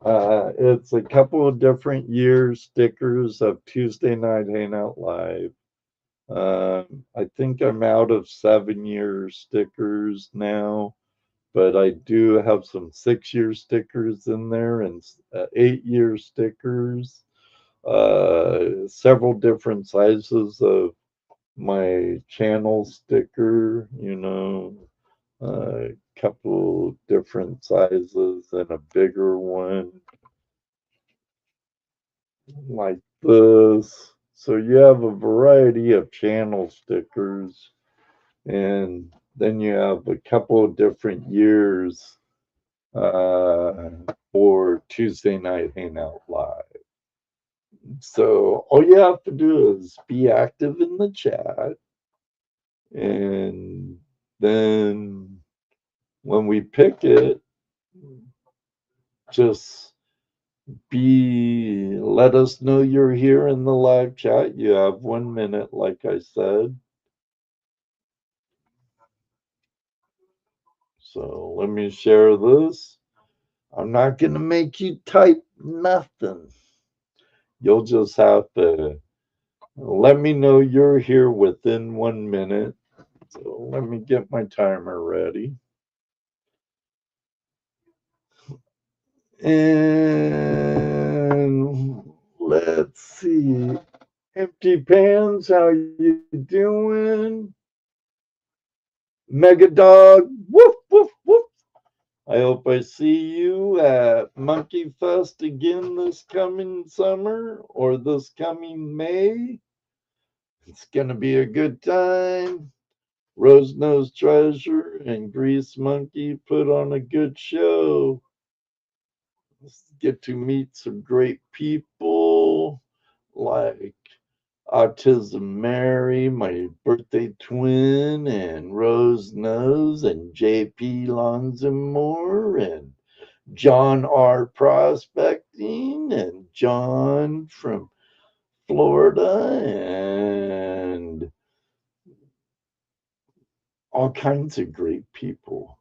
It's a couple of different years stickers of Tuesday Night Hangout Live. I think I'm out of 7-year stickers now, but I do have some 6-year stickers in there and 8-year stickers. Several different sizes of my channel sticker, a couple different sizes and a bigger one like this. So you have a variety of channel stickers, and then you have a couple of different years for Tuesday Night Hangout Live. So all you have to do is be active in the chat, and then when we pick it, just let us know you're here in the live chat. You have 1 minute, like I said. So let me share this. I'm not going to make you type nothing. You'll just have to let me know you're here within 1 minute. So let me get my timer ready. And let's see. Empty Pans, how you doing? Mega Dog, woof, woof, woof. I hope I see you at Monkey Fest again this coming summer or this coming May. It's going to be a good time. Rose Nose Treasure and Grease Monkey put on a good show. Let's get to meet some great people like Autism Mary, my birthday twin, and Rose Nose, and JP Lonzimore, and John R. Prospecting, and John from Florida, and all kinds of great people.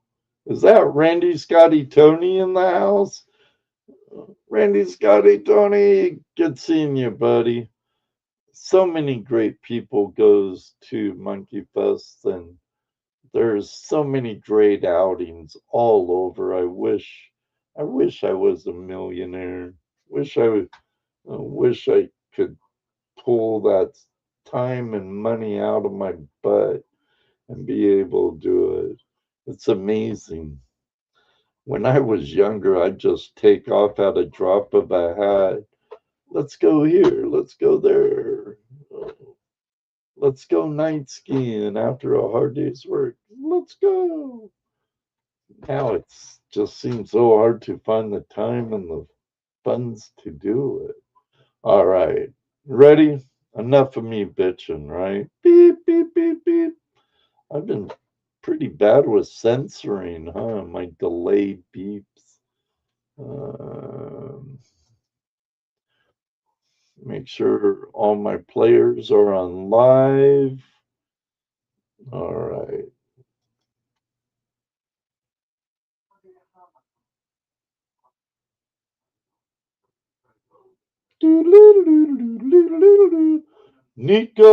Is that Randy Scotty Tony in the house? Randy Scotty Tony, good seeing you, buddy. So many great people goes to Monkey Fest, and there's so many great outings all over. I wish I was a millionaire. Wish I could pull that time and money out of my butt and be able to do it. It's amazing. When I was younger, I'd just take off at a drop of a hat. Let's go here. Let's go there. Let's go night skiing after a hard day's work. Let's go. Now it just seems so hard to find the time and the funds to do it. All right. Ready? Enough of me bitching, right? Beep, beep, beep, beep. I've been pretty bad with censoring, huh? My delayed beeps. Make sure all my players are on live. All right. Nico,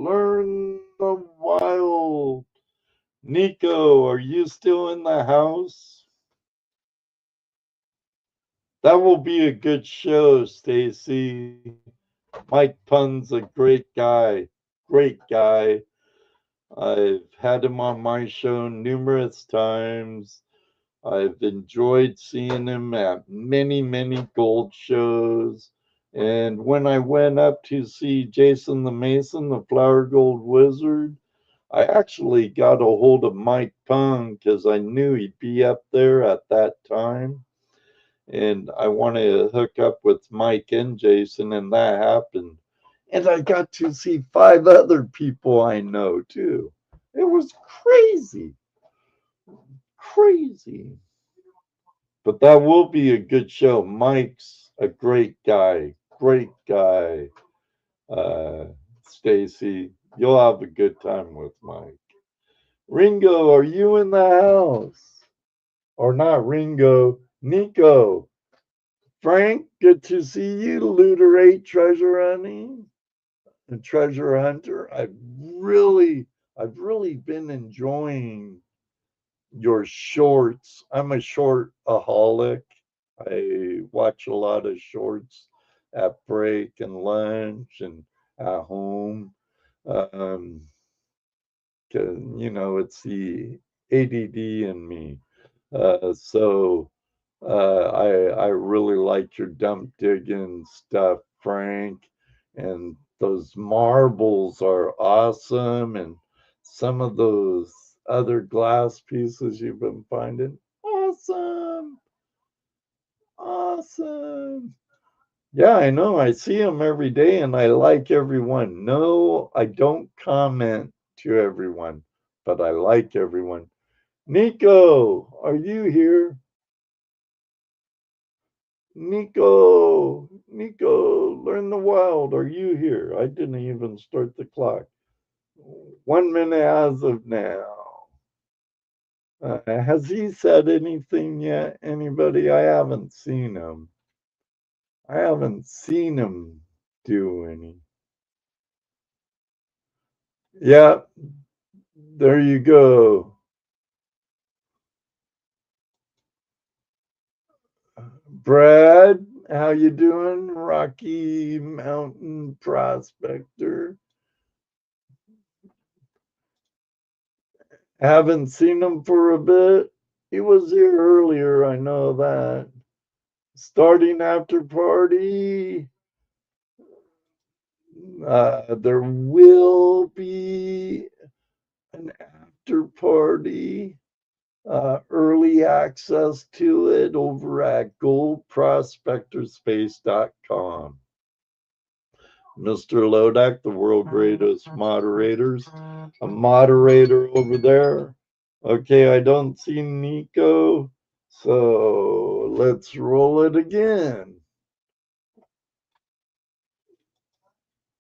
learn the wild. Nico, are you still in the house? That will be a good show, Stacy. Mike Pun's a great guy. Great guy. I've had him on my show numerous times. I've enjoyed seeing him at many, many gold shows. And when I went up to see Jason the Mason, the Flower Gold Wizard, I actually got a hold of Mike Pung because I knew he'd be up there at that time. and I want to hook up with Mike and Jason, and that happened. And I got to see 5 other people I know too. It was crazy, crazy. But that will be a good show. Mike's a great guy, great guy. Uh, Stacy, you'll have a good time with Mike. Ringo, are you in the house? Or not Ringo, Nico. Frank, good to see you. Looter 8 treasure hunting and treasure hunter. I've really been enjoying your shorts. I'm a shortaholic. I watch a lot of shorts at break and lunch and at home. Um, 'Cause, it's the ADD in me. So I really like your dump digging stuff, Frank. And those marbles are awesome. And some of those other glass pieces you've been finding, awesome, awesome. Yeah, I know. I see them every day and I like everyone. No, I don't comment to everyone, but I like everyone. Nico, are you here? Nico, learn the wild. Are you here? I didn't even start the clock. 1 minute as of now. Has he said anything yet? Anybody? I haven't seen him. I haven't seen him do any. Yeah, there you go. Brad, how you doing? Rocky Mountain Prospector. Haven't seen him for a bit. He was here earlier, I know that. Starting after party. There will be an after party, early access to it over at goldprospectorspace.com. Mr. Lodak, the world greatest moderators, a moderator over there. Okay, I don't see Nico, so let's roll it again.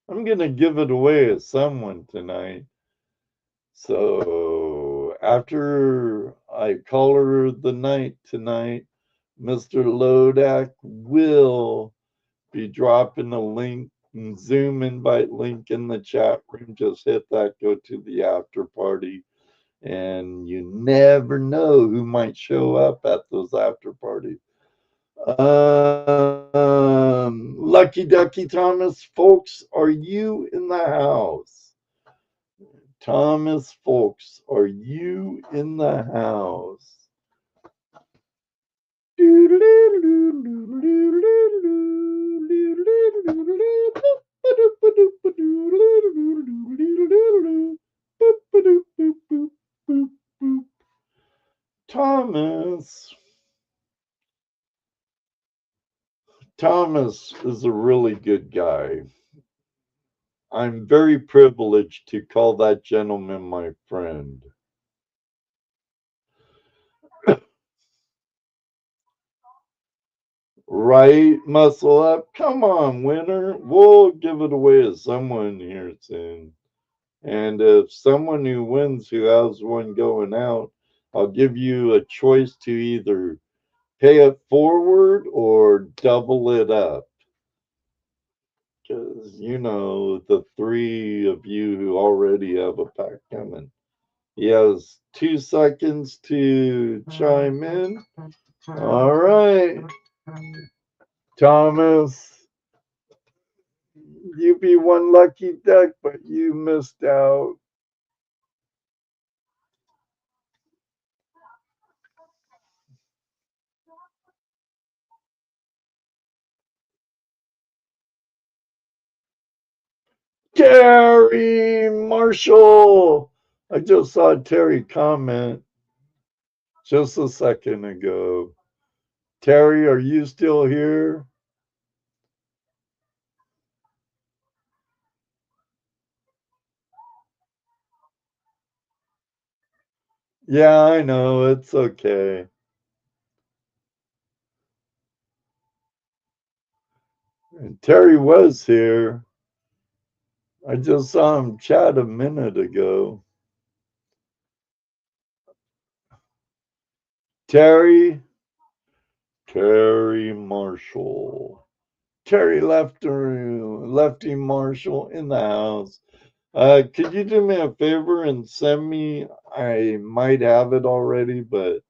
I'm going to give it away to someone tonight. So after I color the night tonight, Mr. Lodak will be dropping a link, Zoom invite link in the chat room. Just hit that, go to the after party. And you never know who might show up at those after parties. Lucky Ducky Thomas, folks, are you in the house? Thomas, folks, are you in the house? Thomas is a really good guy. I'm very privileged to call that gentleman my friend. Right, muscle up. Come on, winner. We'll give it away to someone here soon. And if someone who wins who has one going out, I'll give you a choice to either pay it forward or double it up. Because, the 3 of you who already have a pack coming. He has 2 seconds to chime in. All right. Thomas, you be one lucky duck, but you missed out. Terry Marshall. I just saw Terry comment just a second ago. Terry, are you still here? Yeah, I know. It's okay. And Terry was here. I just saw him chat a minute ago. Terry Marshall. Terry Lefty Marshall in the house. Could you do me a favor and send me? I might have it already, but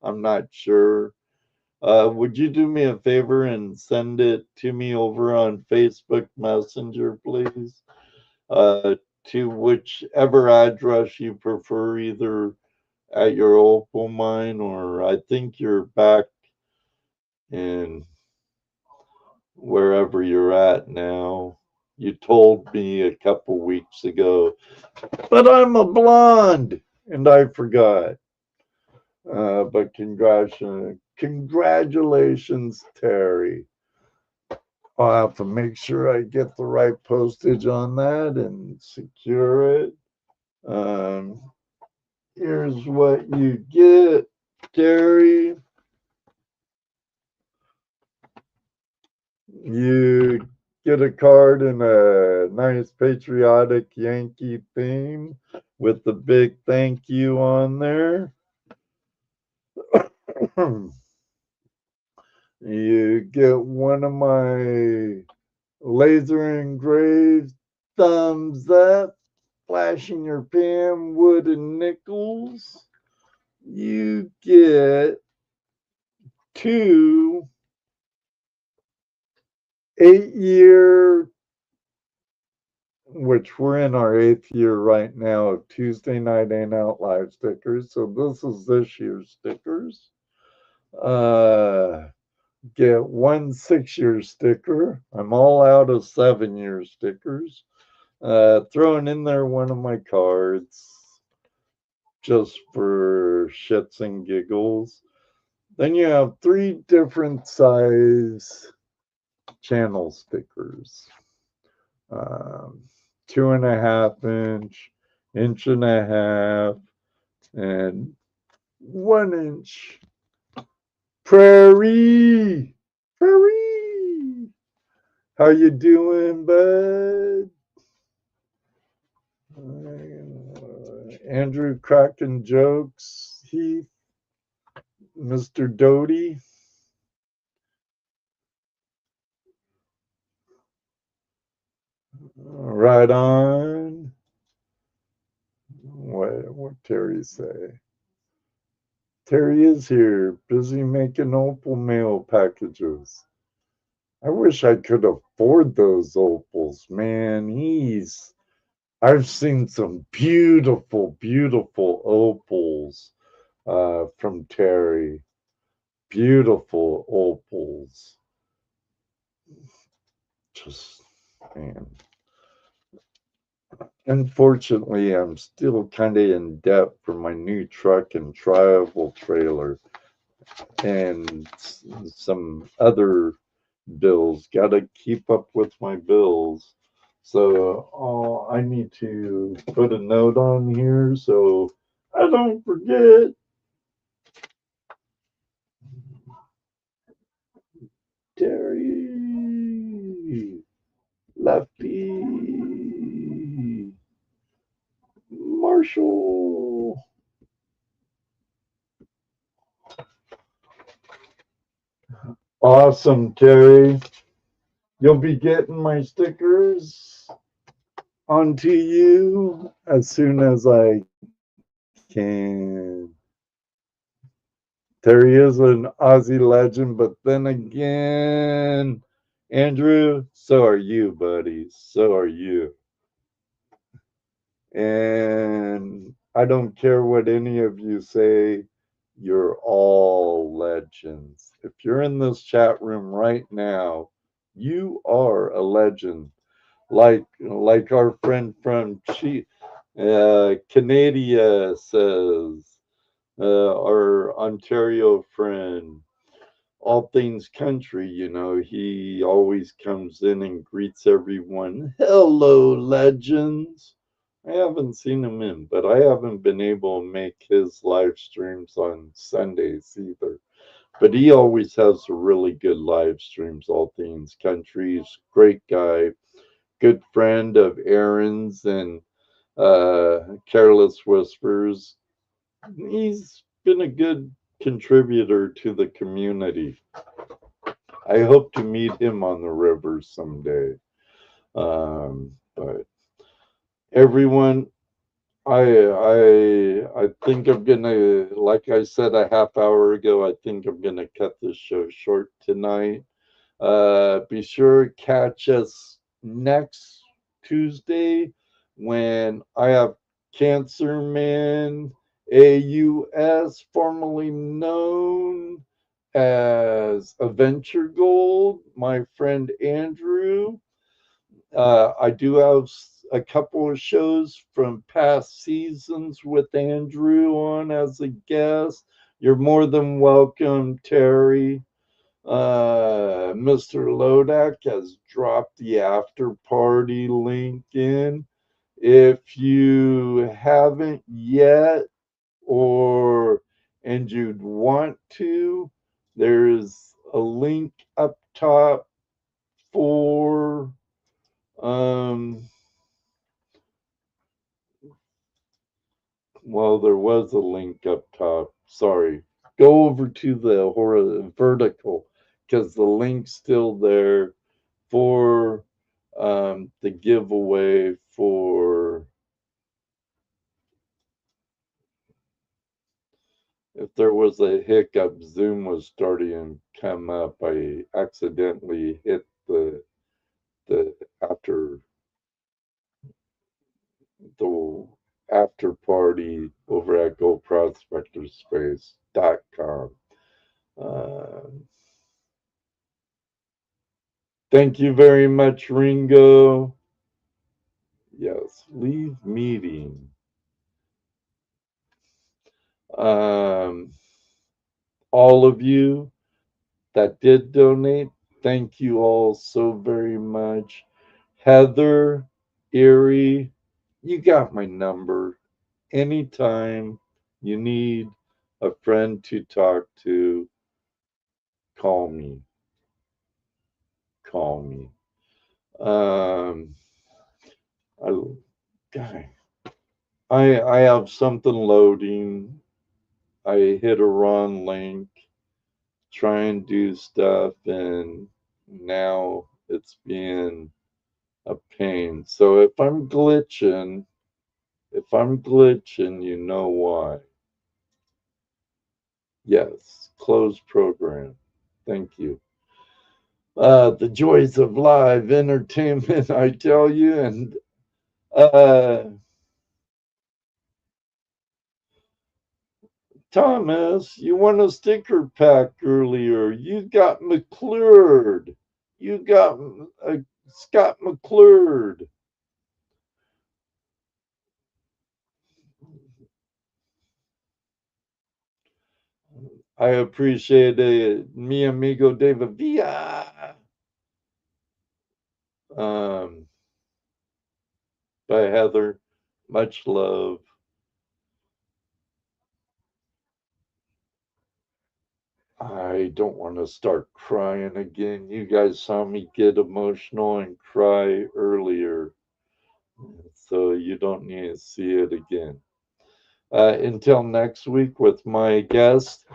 I'm not sure. Would you do me a favor and send it to me over on Facebook Messenger, please? To whichever address you prefer, either at your Opal mine or I think you're back in wherever you're at now. You told me a couple weeks ago, but I'm a blonde and I forgot. But congratulations, Terry. I'll have to make sure I get the right postage on that and secure it. Um, Here's what you get, Terry. You get a card in a nice patriotic Yankee theme with the big thank you on there. You get one of my laser engraved thumbs up, flashing your pan, wood and nickels. You get two 8-year, which we're in our 8th year right now, of Tuesday Night Hangout live stickers. So this is this year's stickers. Get one 6-year sticker. I'm all out of 7-year stickers. Throwing in there one of my cards just for shits and giggles. Then you have 3 different size channel stickers. 2.5 inch, inch and a half, and 1 inch. Prairie. How you doing, bud? Andrew cracking jokes. Heath. Mr. Doty. Right on. What Terry say? Terry is here, busy making opal mail packages. I wish I could afford those opals, man. I've seen some beautiful, beautiful opals from Terry. Beautiful opals. Just, man. Unfortunately, I'm still kind of in debt for my new truck and travel trailer and some other bills. Got to keep up with my bills. So I need to put a note on here so I don't forget. Terry, Lefty, Marshall. Awesome, Terry. You'll be getting my stickers onto you as soon as I can. Terry is an Aussie legend, but then again, Andrew, so are you, buddy. So are you. And I don't care what any of you say, you're all legends. If you're in this chat room right now, you are a legend. Like our friend from Canada says, our Ontario friend. all things country, he always comes in and greets everyone. Hello, legends. I haven't seen him in, but I haven't been able to make his live streams on Sundays either. But he always has a really good live streams, all things country. He's a great guy, good friend of Aaron's and Careless Whispers. He's been a good contributor to the community. I hope to meet him on the river someday. But everyone, I think I'm gonna, like I said a half hour ago, I think I'm gonna cut this show short tonight. Be sure to catch us next Tuesday when I have Cancer Man AUS, formerly known as Adventure Gold, my friend Andrew. I do have a couple of shows from past seasons with Andrew on as a guest. You're more than welcome, Terry. Mr. Lodak has dropped the after party link in. If you haven't yet, or and you'd want to, there's a link up top for well, there was a link up top. Sorry. Go over to the vertical because the link's still there for the giveaway for if there was a hiccup, Zoom was starting to come up. I accidentally hit the after the after party over at goldprospectorspace.com. Uh, Thank you very much, Ringo. Yes, leave meeting. Um, all of you that did donate, thank you all so very much. Heather, Erie, you got my number. Anytime you need a friend to talk to, call me. Call me. Um, I, God, I have something loading. I hit a wrong link, try and do stuff, and now it's being a pain. So if I'm glitching, you know why. Yes, close program. Thank you. The joys of live entertainment, I tell you, and uh, Thomas, you won a sticker pack earlier. You got McClurd. You got Scott McClurd. I appreciate it. Mi amigo David Villa. Um, by Heather. Much love. I don't want to start crying again. You guys saw me get emotional and cry earlier, so you don't need to see it again. Until next week with my guest,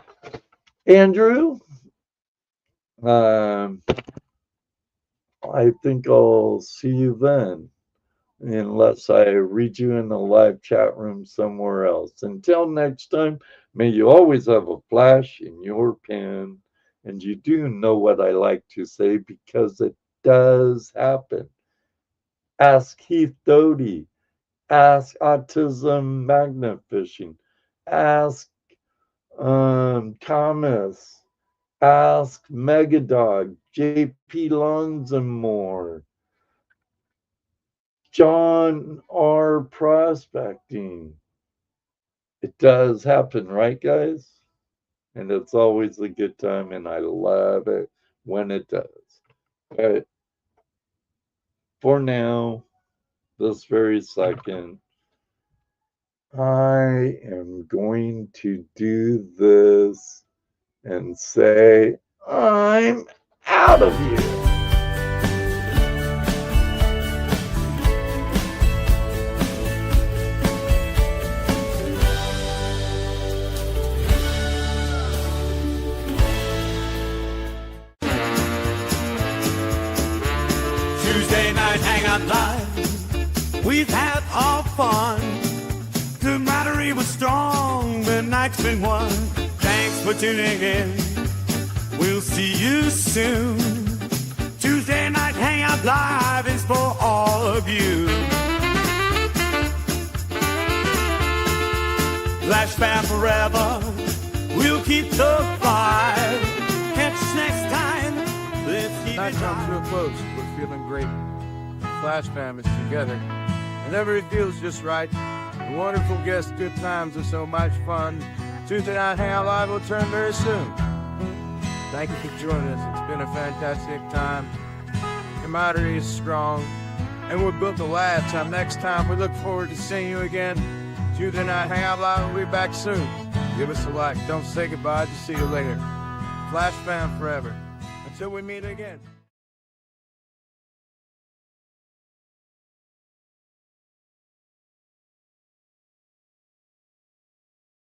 Andrew. Um, I think I'll see you then, unless I read you in the live chat room somewhere else. Until next time, may you always have a flash in your pan. And you do know what I like to say because it does happen. Ask Heath Doty. Ask Autism Magnet Fishing. Ask Thomas. Ask Megadog. JP Longs and more. John R. Prospecting. It does happen, right, guys? and it's always a good time, and I love it when it does. But for now, this very second, I am going to do this and say, I'm out of here. Tuesday Night Hangout Live, we've had our fun. The battery was strong, the night's been won. Thanks for tuning in, we'll see you soon. Tuesday Night Hangout Live is for all of you. FlashFam forever, we'll keep the vibe. Catch us next time, let's keep Night it comes real high. close. We're feeling great. FlashFam is together. Whenever it feels just right. Wonderful guests, good times, and so much fun. Tuesday Night Hangout Live will turn very soon. Thank you for joining us. It's been a fantastic time. Camaraderie is strong, and we're built to last. Till next time, we look forward to seeing you again. Tuesday Night Hangout Live will be back soon. Give us a like. Don't say goodbye. Just see you later. FlashFam forever. Until we meet again.